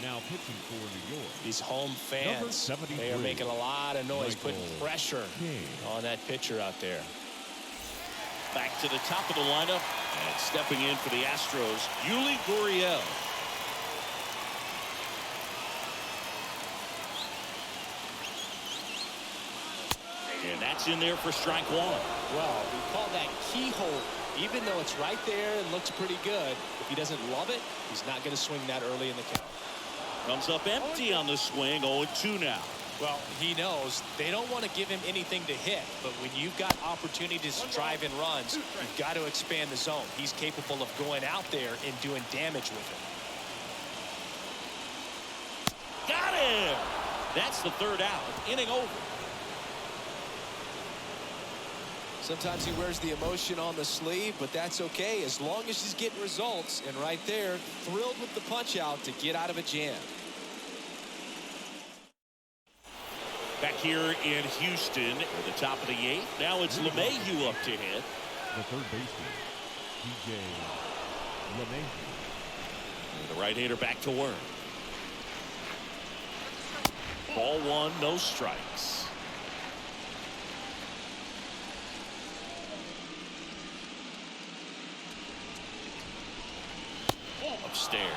Now pitching for New York. These home fans, they are making a lot of noise, putting pressure on that pitcher out there. Back to the top of the lineup and stepping in for the Astros, Yuli Gurriel. And that's in there for strike one. Well, we call that keyhole. Even though it's right there and looks pretty good, if he doesn't love it, he's not going to swing that early in the count. Comes up empty on the swing, 0-2 now. Well, he knows they don't want to give him anything to hit, but when you've got opportunities to drive in runs, you've got to expand the zone. He's capable of going out there and doing damage with it. Got him! That's the third out. Inning over. Sometimes he wears the emotion on the sleeve, but that's okay as long as he's getting results. And right there, thrilled with the punch out to get out of a jam. Back here in Houston at the top of the eighth. Now it's LeMahieu up to hit. The third baseman, T.J. LeMahieu. The right-hander back to work. Ball one, no strikes. Upstairs.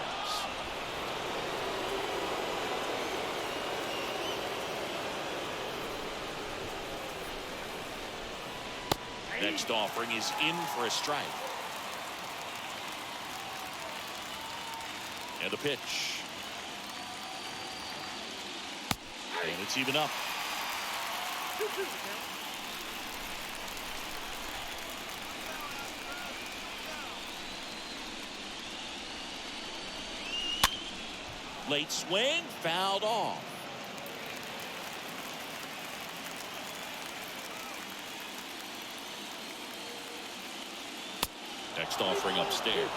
Next offering is in for a strike. And the pitch. And it's even up. 2-2 the count. Late swing, fouled off. Next offering upstairs.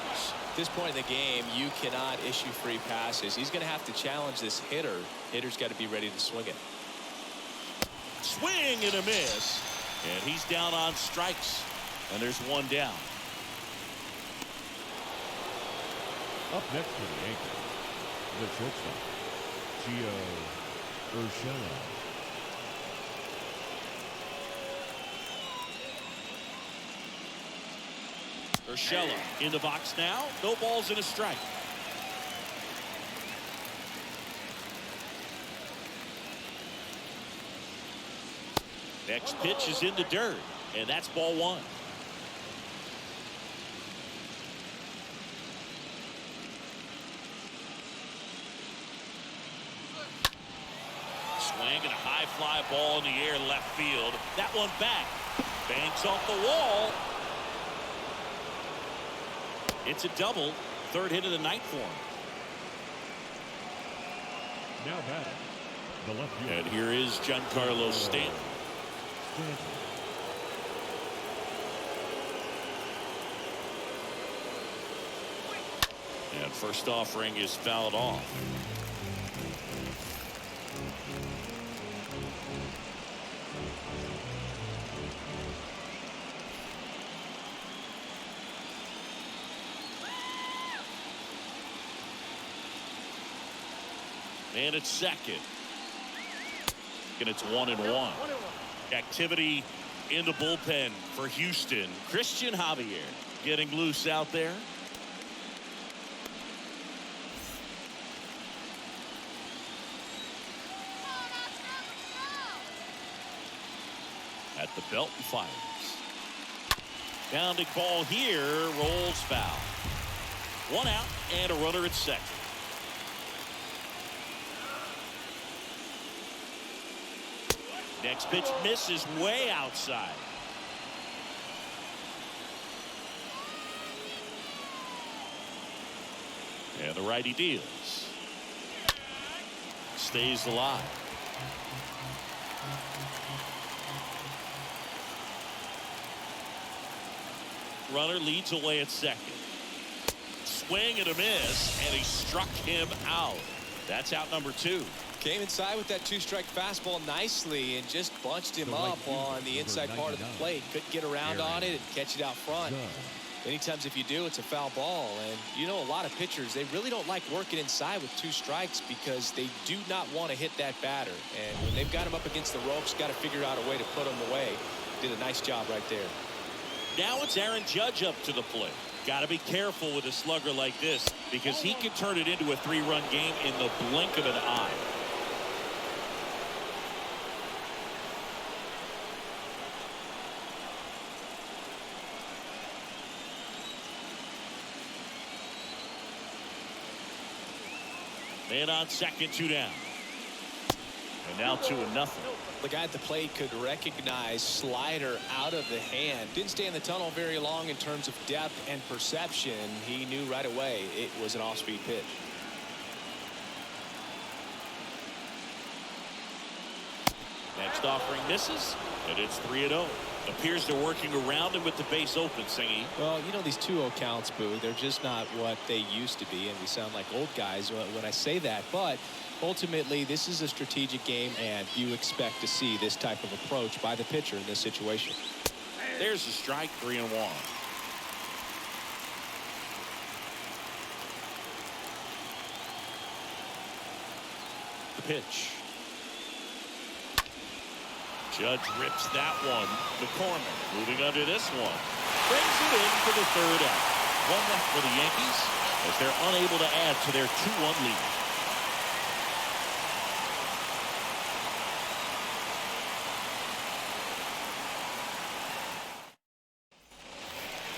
At this point in the game, you cannot issue free passes. He's going to have to challenge this hitter. Hitter's got to be ready to swing it. Swing and a miss. And he's down on strikes. And there's one down. Up next for the Yankees, the shortstop, Gio Urshela. Urshela in the box now. No balls and a strike. Next pitch is in the dirt, and that's ball one. Swing and a high fly ball in the air left field. That one back. Banks off the wall. It's a double. Third hit of the night for him. Now batting, the left fielder. And here is Giancarlo Stanton. And first offering is fouled off. And it's second. And it's 1-1. Activity in the bullpen for Houston. Christian Javier getting loose out there. At the belt and fires. Grounded ball here, rolls foul. One out and a runner at second. Next pitch misses way outside. And the righty deals. Stays alive. Runner leads away at second. Swing and a miss, and he struck him out. That's out number 2. Came inside with that 2-strike fastball nicely and just bunched him up on the inside part of the plate. Couldn't get around on it and catch it out front. Many times if you do, it's a foul ball. And you know, a lot of pitchers, they really don't like working inside with 2 strikes because they do not want to hit that batter. And when they've got him up against the ropes, got to figure out a way to put him away. Did a nice job right there. Now it's Aaron Judge up to the plate. Got to be careful with a slugger like this because he can turn it into a 3-run game in the blink of an eye. Man on second, 2 down. And now 2-0. The guy at the plate could recognize slider out of the hand. Didn't stay in the tunnel very long in terms of depth and perception. He knew right away it was an off-speed pitch. Next offering misses, and it's 3-0. Appears they're working around him with the base open, Singy. Well, you know, these 2-0 counts, Boo, they're just not what they used to be, and we sound like old guys when I say that. But ultimately, this is a strategic game, and you expect to see this type of approach by the pitcher in this situation. There's a strike, 3-1. The pitch. Judge rips that one. McCormick moving under this one. Brings it in for the 3rd out. 1 left for the Yankees as they're unable to add to their 2-1 lead.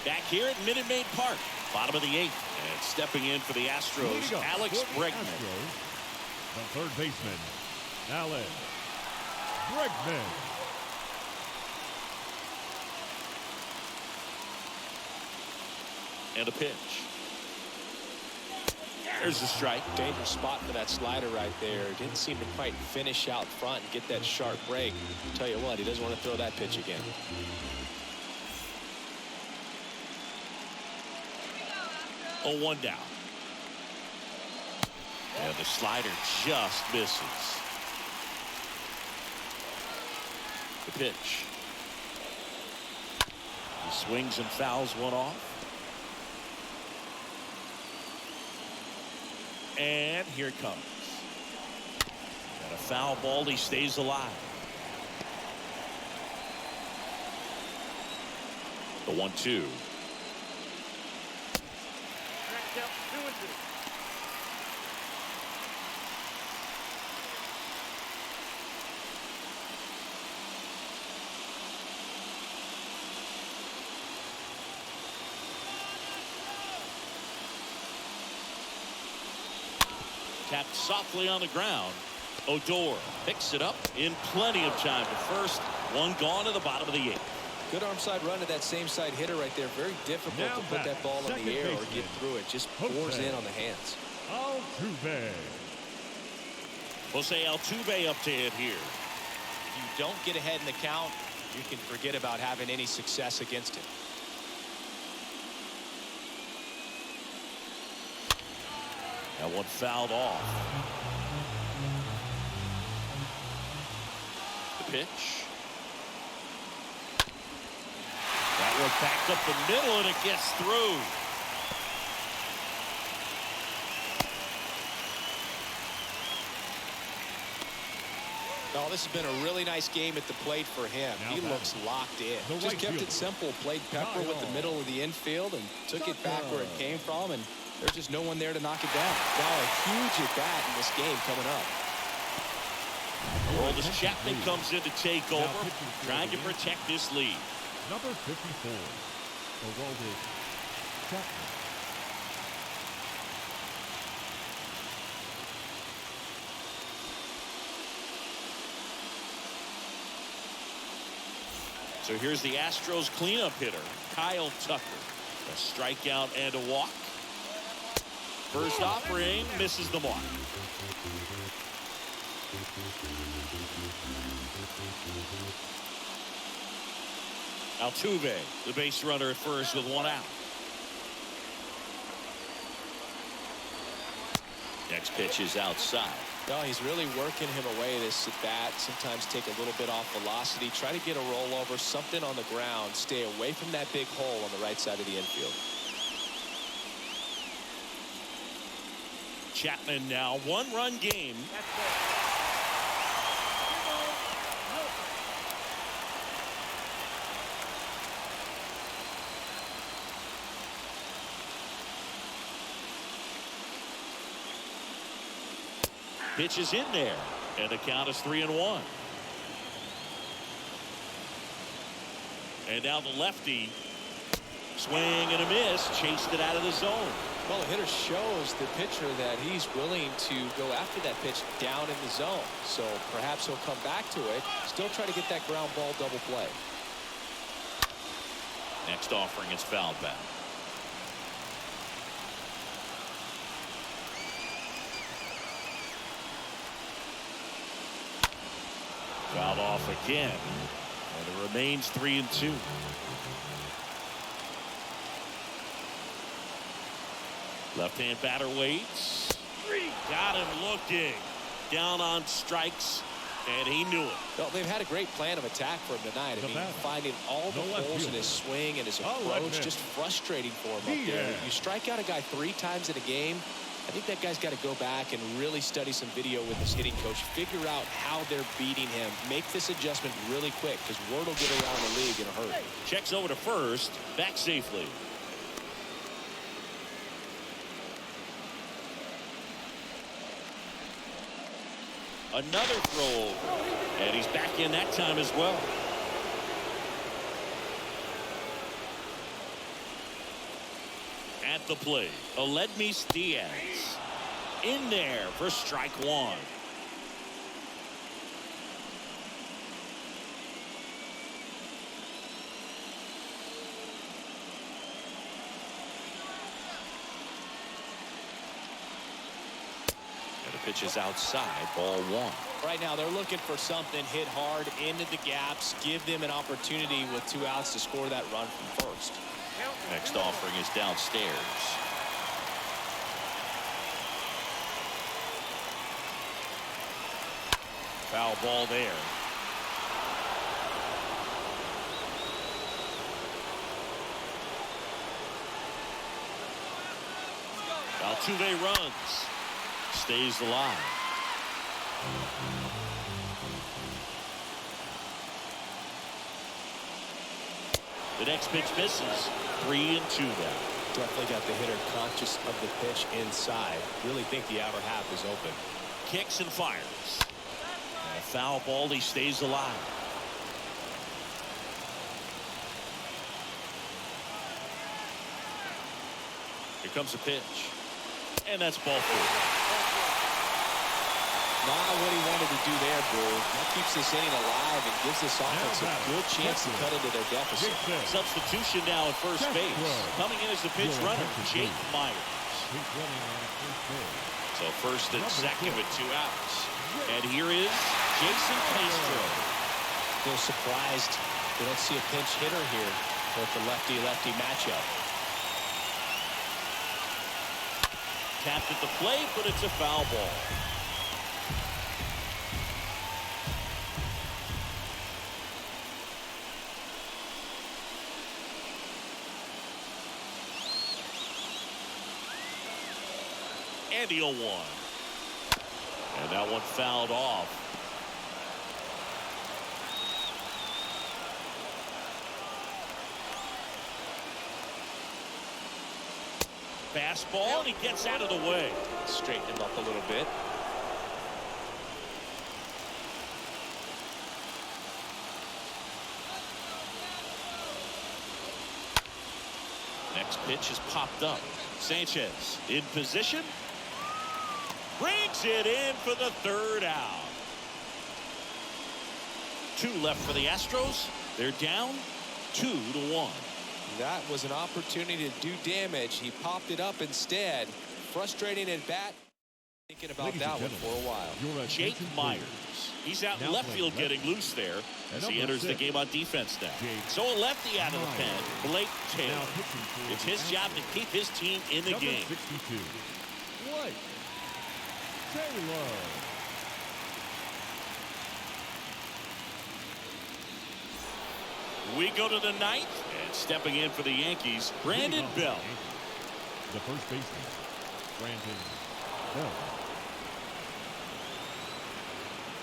Back here at Minute Maid Park, bottom of the 8th. And stepping in for the Astros, Alex Brickman. The third baseman, Alex Brickman. And a pitch. There's a strike. Dangerous spot for that slider right there. Didn't seem to quite finish out front and get that sharp break. Tell you what, he doesn't want to throw that pitch again. Oh, 1 down. And the slider just misses. The pitch. He swings and fouls one off. And here it comes. And a foul ball. He stays alive. The 1-2. Count 2-2. Tapped softly on the ground. Odor picks it up in plenty of time to first. One gone to the bottom of the 8th. Good arm side run to that same side hitter right there. Very difficult Now to put that ball in the air or get through it. Just pours in on the hands. Altuve. Jose Altuve up to hit here. If you don't get ahead in the count, you can forget about having any success against him. That one fouled off. The pitch. That one backed up the middle, and it gets through. Oh, this has been a really nice game at the plate for him. He looks locked in. Just kept it simple. Played pepper with the middle of the infield and took it back where it came from. And there's just no one there to knock it down. Now a huge at bat in this game coming up. Aroldis Chapman comes in to take over, trying to protect this lead. Number 54, Aroldis Chapman. So here's the Astros cleanup hitter, Kyle Tucker. A strikeout and a walk. First offering misses the mark. Altuve, the base runner at first with one out. Next pitch is outside. No, he's really working him away this at bat. Sometimes take a little bit off velocity. Try to get a rollover, something on the ground. Stay away from that big hole on the right side of the infield. Chapman now one-run game. Pitch is in there, and the count is 3-1. And now the lefty, swing and a miss, chased it out of the zone. Well, the hitter shows the pitcher that he's willing to go after that pitch down in the zone. So perhaps he'll come back to it, still try to get that ground ball double play. Next offering is fouled back. Fouled off again, and it remains 3-2. Left-hand batter waits. Got him looking. Down on strikes, and he knew it. Well, they've had a great plan of attack for him tonight. I mean, finding all the holes in his swing and his approach, just frustrating for him up there. You strike out a guy 3 times in a game, I think that guy's got to go back and really study some video with his hitting coach, figure out how they're beating him, make this adjustment really quick, because word will get around the league in a hurry. Checks over to first, back safely. Another throw over, and he's back in that time as well. At the plate, Aledmys Diaz in there for strike 1. pitch is outside, ball 1. Right now they're looking for something, hit hard into the gaps, give them an opportunity with 2 outs to score that run from first. Next offering is downstairs. Foul ball there. Altuve runs. Stays alive. The next pitch misses. 3-2 now. Definitely got the hitter conscious of the pitch inside. Really think the outer half is open. Kicks and fires. And a foul ball. He stays alive. Here comes a pitch. And that's ball 4. Not what he wanted to do there, Brew. That keeps this inning alive and gives this offense a good chance to cut into their deficit. Substitution now at first base. Coming in as the pitch runner, Jake Myers. So first and second with 2 outs. And here is Jason Castro. Feel surprised they don't see a pinch hitter here with the lefty-lefty matchup. Tapped at the plate, but it's a foul ball. And the 0-1. And that one fouled off. Fastball, and he gets out of the way. Straighten him up a little bit. Next pitch is popped up. Sanchez in position. Brings it in for the 3rd out. 2 left for the Astros. They're down 2-1. That was an opportunity to do damage. He popped it up instead. Frustrating at bat. Thinking about that one for a while. Jake Myers. He's out in left field getting loose there as he enters the game on defense now. So a lefty out of the pen, Blake Taylor. It's his job to keep his team in the game. 62. Blake Taylor. We go to the 9th, and stepping in for the Yankees, Brandon Bell. The first baseman, Brandon Bell.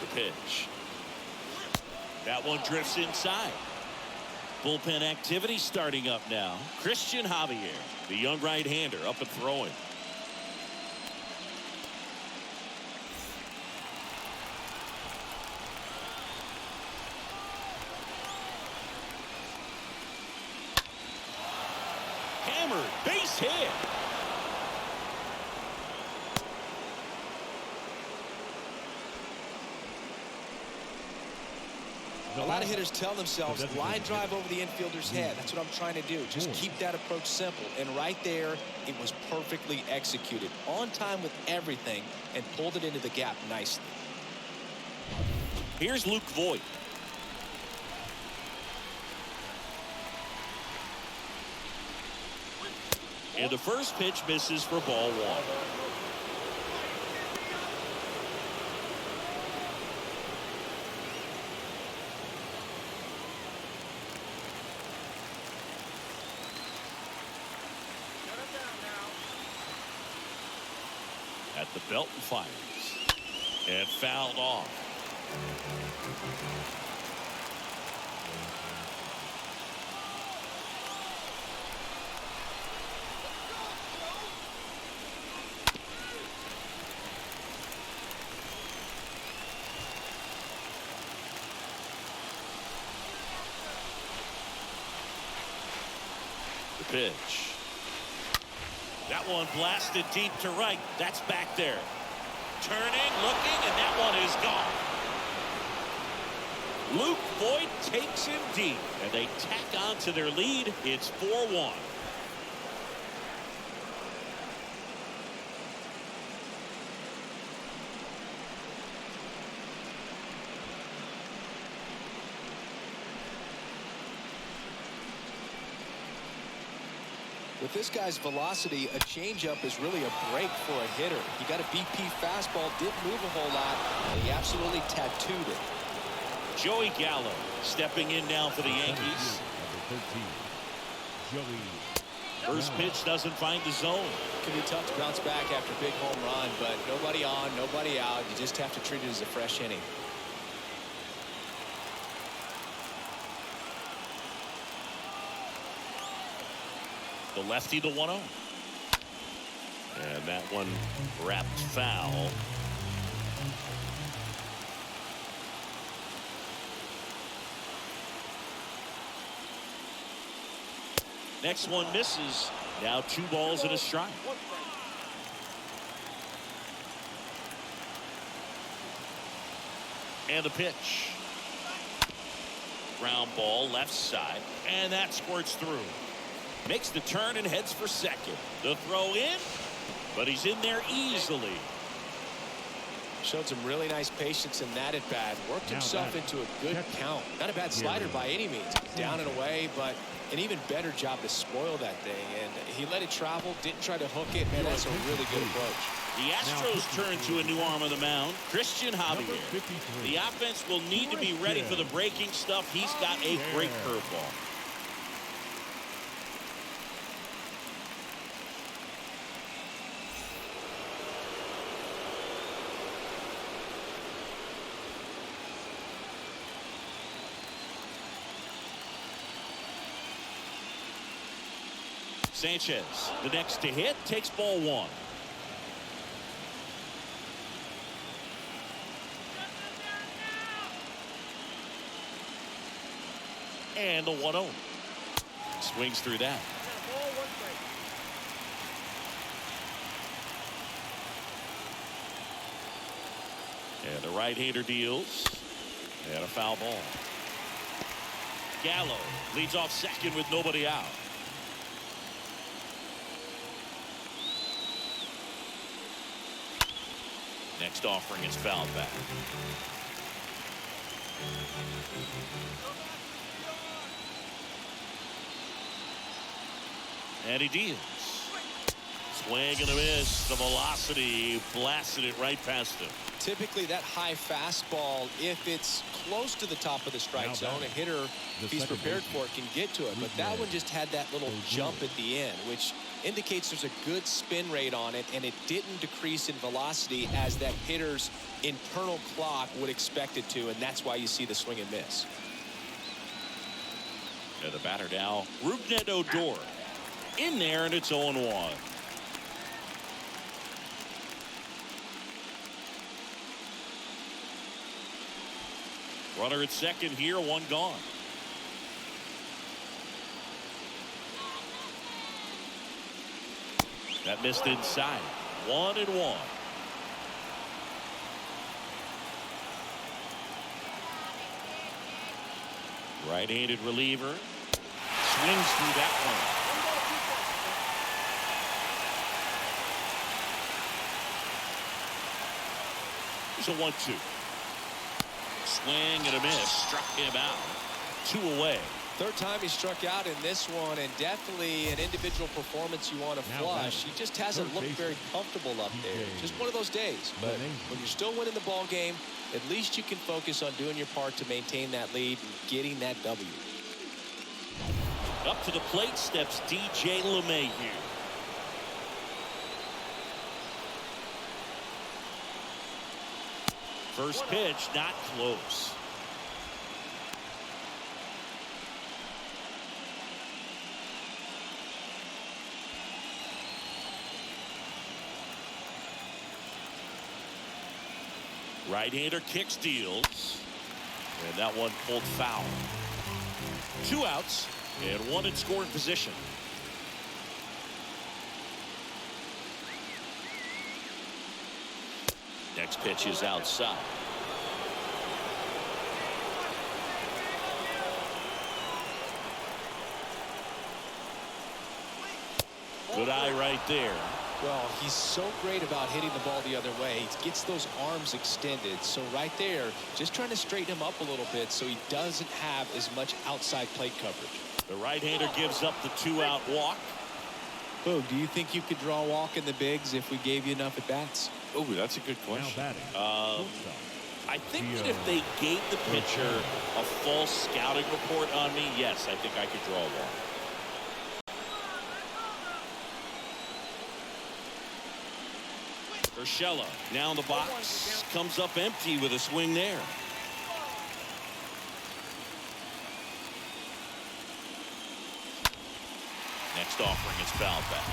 The pitch. That one drifts inside. Bullpen activity starting up now. Christian Javier, the young right-hander, up and throwing. Hammered, base hit. A lot of hitters tell themselves, line drive over the infielder's head. That's what I'm trying to do. Just keep that approach simple. And right there, it was perfectly executed. On time with everything and pulled it into the gap nicely. Here's Luke Voigt. And the first pitch misses for ball 1. At the belt and fires. And fouled off. The pitch. That one blasted deep to right. That's back there. Turning, looking, and that one is gone. Luke Voigt takes him deep, and they tack on to their lead. It's 4-1. With this guy's velocity, a changeup is really a break for a hitter. He got a BP fastball, didn't move a whole lot, and he absolutely tattooed it. Joey Gallo stepping in now for the Yankees. Number 13, Joey. First pitch doesn't find the zone. It can be tough to bounce back after a big home run, but nobody on, nobody out. You just have to treat it as a fresh inning. The lefty, the 1-0. And that one wrapped foul. Next one misses. Now 2 balls and a strike. And the pitch. Ground ball left side. And that squirts through. Makes the turn and heads for second. The throw in. But he's in there easily. Showed some really nice patience in that at bat. Worked himself into a good count. Not a bad slider by any means. Down and away, but an even better job to spoil that thing. And he let it travel, didn't try to hook it, and that's a really good approach. The Astros turn to a new arm of the mound, Christian Javier. The offense will need to be ready for the breaking stuff. He's got a great curveball. Sanchez, the next to hit, takes ball 1. And the 1-0. Swings through that. And the right-hander deals. And a foul ball. Gallo leads off second with nobody out. Next offering is fouled back. And he deals. Swing and a miss. The velocity blasted it right past him. Typically that high fastball, if it's close to the top of the strike zone, a hitter, if he's prepared for it, can get to it. But that one just had that little jump at the end, which indicates there's a good spin rate on it, and it didn't decrease in velocity as that hitter's internal clock would expect it to, and that's why you see the swing and miss. And the batter now, Rougned Odor. In there, and it's 0-1. Runner at second here, 1 gone. That missed inside. 1-1. Right-handed reliever. Swings through that one. Here's a 1-2. Swing and a miss. Struck him out. 2 away. Third time he struck out in this one, and definitely an individual performance you want to flush. He just hasn't looked very comfortable up there. Just one of those days. But when you're still winning the ball game, at least you can focus on doing your part to maintain that lead and getting that W. Up to the plate steps DJ LeMahieu. First pitch, not close. Right-hander kicks, deals, and that one pulled foul. 2 outs and 1 in scoring position. Next pitch is outside. Good eye right there. Well, he's so great about hitting the ball the other way. He gets those arms extended. So right there, just trying to straighten him up a little bit so he doesn't have as much outside plate coverage. The right-hander gives up the 2-out walk. Boog, do you think you could draw a walk in the bigs if we gave you enough at-bats? Oh, that's a good Now question. batting. I think that if they gave the pitcher a false scouting report on me, yes, I think I could draw a walk. Urshela now in the box, comes up empty with a swing there. Next offering is fouled back.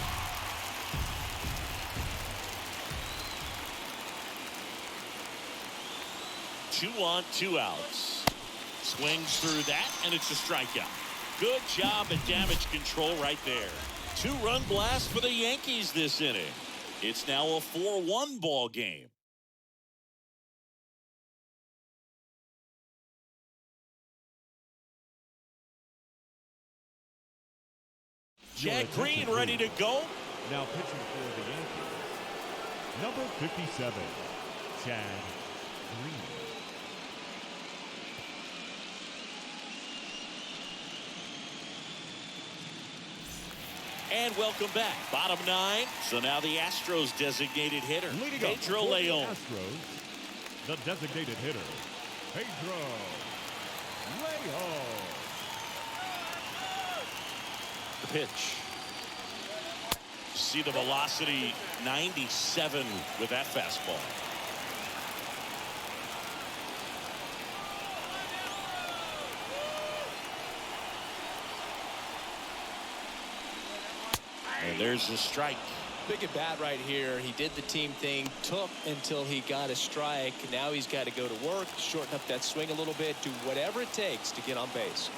Two on, two outs. Swings through that, and it's a strikeout. Good job at damage control right there. Two-run blast for the Yankees this inning. It's now a 4-1 ball game. Chad Green ready to go. Now pitching for the Yankees, number 57, Chad Green. And welcome back. Bottom 9. So now the Astros designated hitter, Leading Pedro up for the Leon. Astros, the designated hitter, Pedro Leon. The pitch. See the velocity, 97 with that fastball. And there's the strike. Big at bat right here. He did the team thing, took until he got a strike. Now he's got to go to work, shorten up that swing a little bit, do whatever it takes to get on base.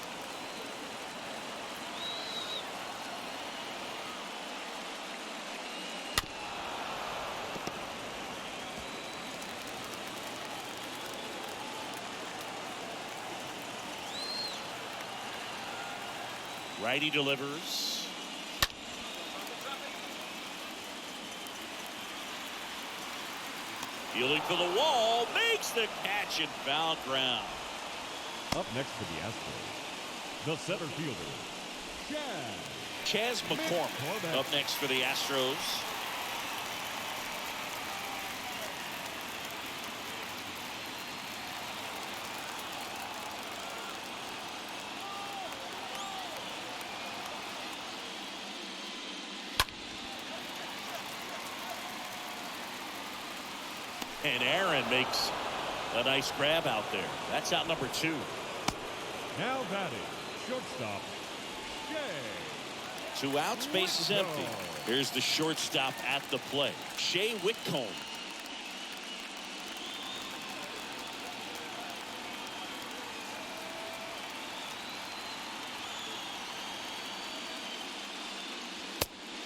Righty delivers. Fielding for the wall, makes the catch and foul ground. Up next for the Astros, the center fielder, Chas McCormick up next for the Astros. And Aaron makes a nice grab out there. That's out number 2. Now batting, shortstop, Shea. 2 outs, base is empty. Here's the shortstop at the plate, Shea Whitcomb.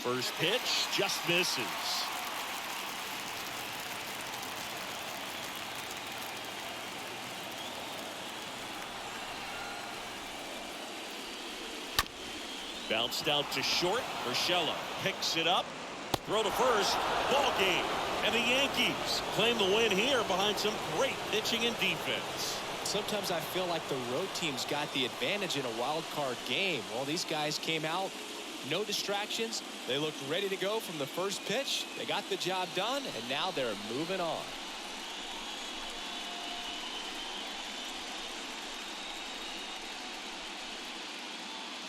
First pitch just misses. Bounced out to short. Urshela picks it up. Throw to first. Ball game. And the Yankees claim the win here behind some great pitching and defense. Sometimes I feel like the road team's got the advantage in a wild card game. Well, these guys came out, no distractions. They looked ready to go from the first pitch. They got the job done, and now they're moving on.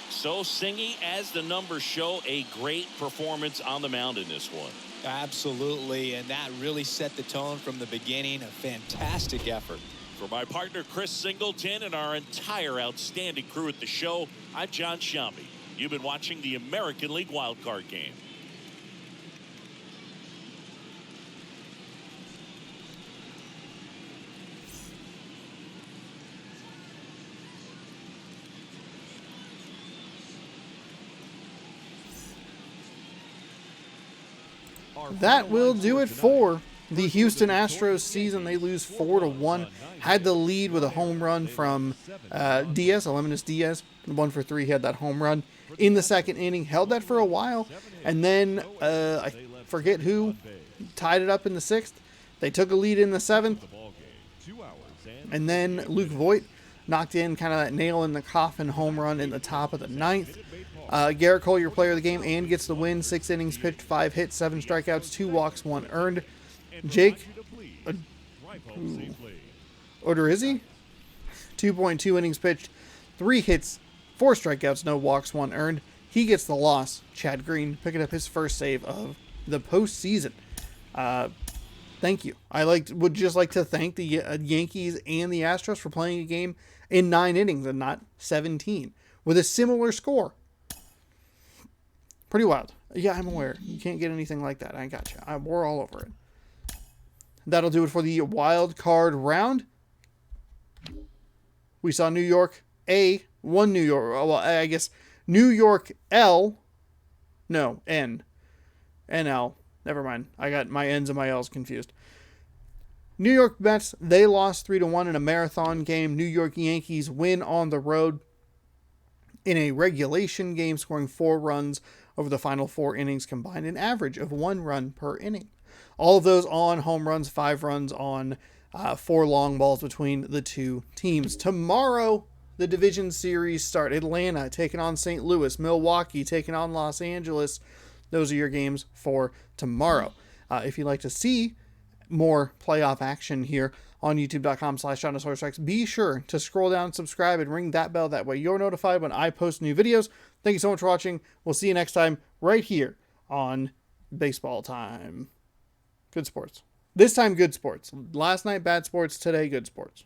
So Singy, as the numbers show, a great performance on the mound in this one. Absolutely, and that really set the tone from the beginning. A fantastic effort. For my partner Chris Singleton and our entire outstanding crew at the show, I'm John Shambi. You've been watching the American League wildcard game. That will do it for the Houston Astros season. They lose 4-1. Had the lead with a home run from Diaz, Alemnis Diaz. 1 for 3, he had that home run in the second inning. Held that for a while. And then, I forget who, tied it up in the 6th. They took a lead in the 7th. And then Luke Voit knocked in kind of that nail in the coffin home run in the top of the 9th. Garrett Cole, your player of the game, and gets the win. 6 innings pitched, 5 hits, 7 strikeouts, 2 walks, 1 earned. Jake Odorizzi, 2.2 innings pitched, 3 hits, 4 strikeouts, no walks, 1 earned. He gets the loss. Chad Green picking up his first save of the postseason. Thank you. I would just like to thank the Yankees and the Astros for playing a game in 9 innings and not 17 with a similar score. Pretty wild. Yeah, I'm aware. You can't get anything like that. I got you. We're all over it. That'll do it for the wild card round. We saw New York A, one New York, well, I guess New York L, no, N, NL. Never mind. I got my N's and my L's confused. New York Mets, they lost 3-1 in a marathon game. New York Yankees win on the road in a regulation game, scoring 4 runs over the final 4 innings combined, an average of 1 run per inning. All of those on home runs, 5 runs on 4 long balls between the two teams. Tomorrow, the division series start. Atlanta taking on St. Louis, Milwaukee taking on Los Angeles. Those are your games for tomorrow. If you'd like to see more playoff action here on youtube.com/JohnSourceX, be sure to scroll down, subscribe, and ring that bell. That way you're notified when I post new videos. Thank you so much for watching. We'll see you next time right here on Baseball Time. Good sports. This time, good sports. Last night, bad sports. Today, good sports.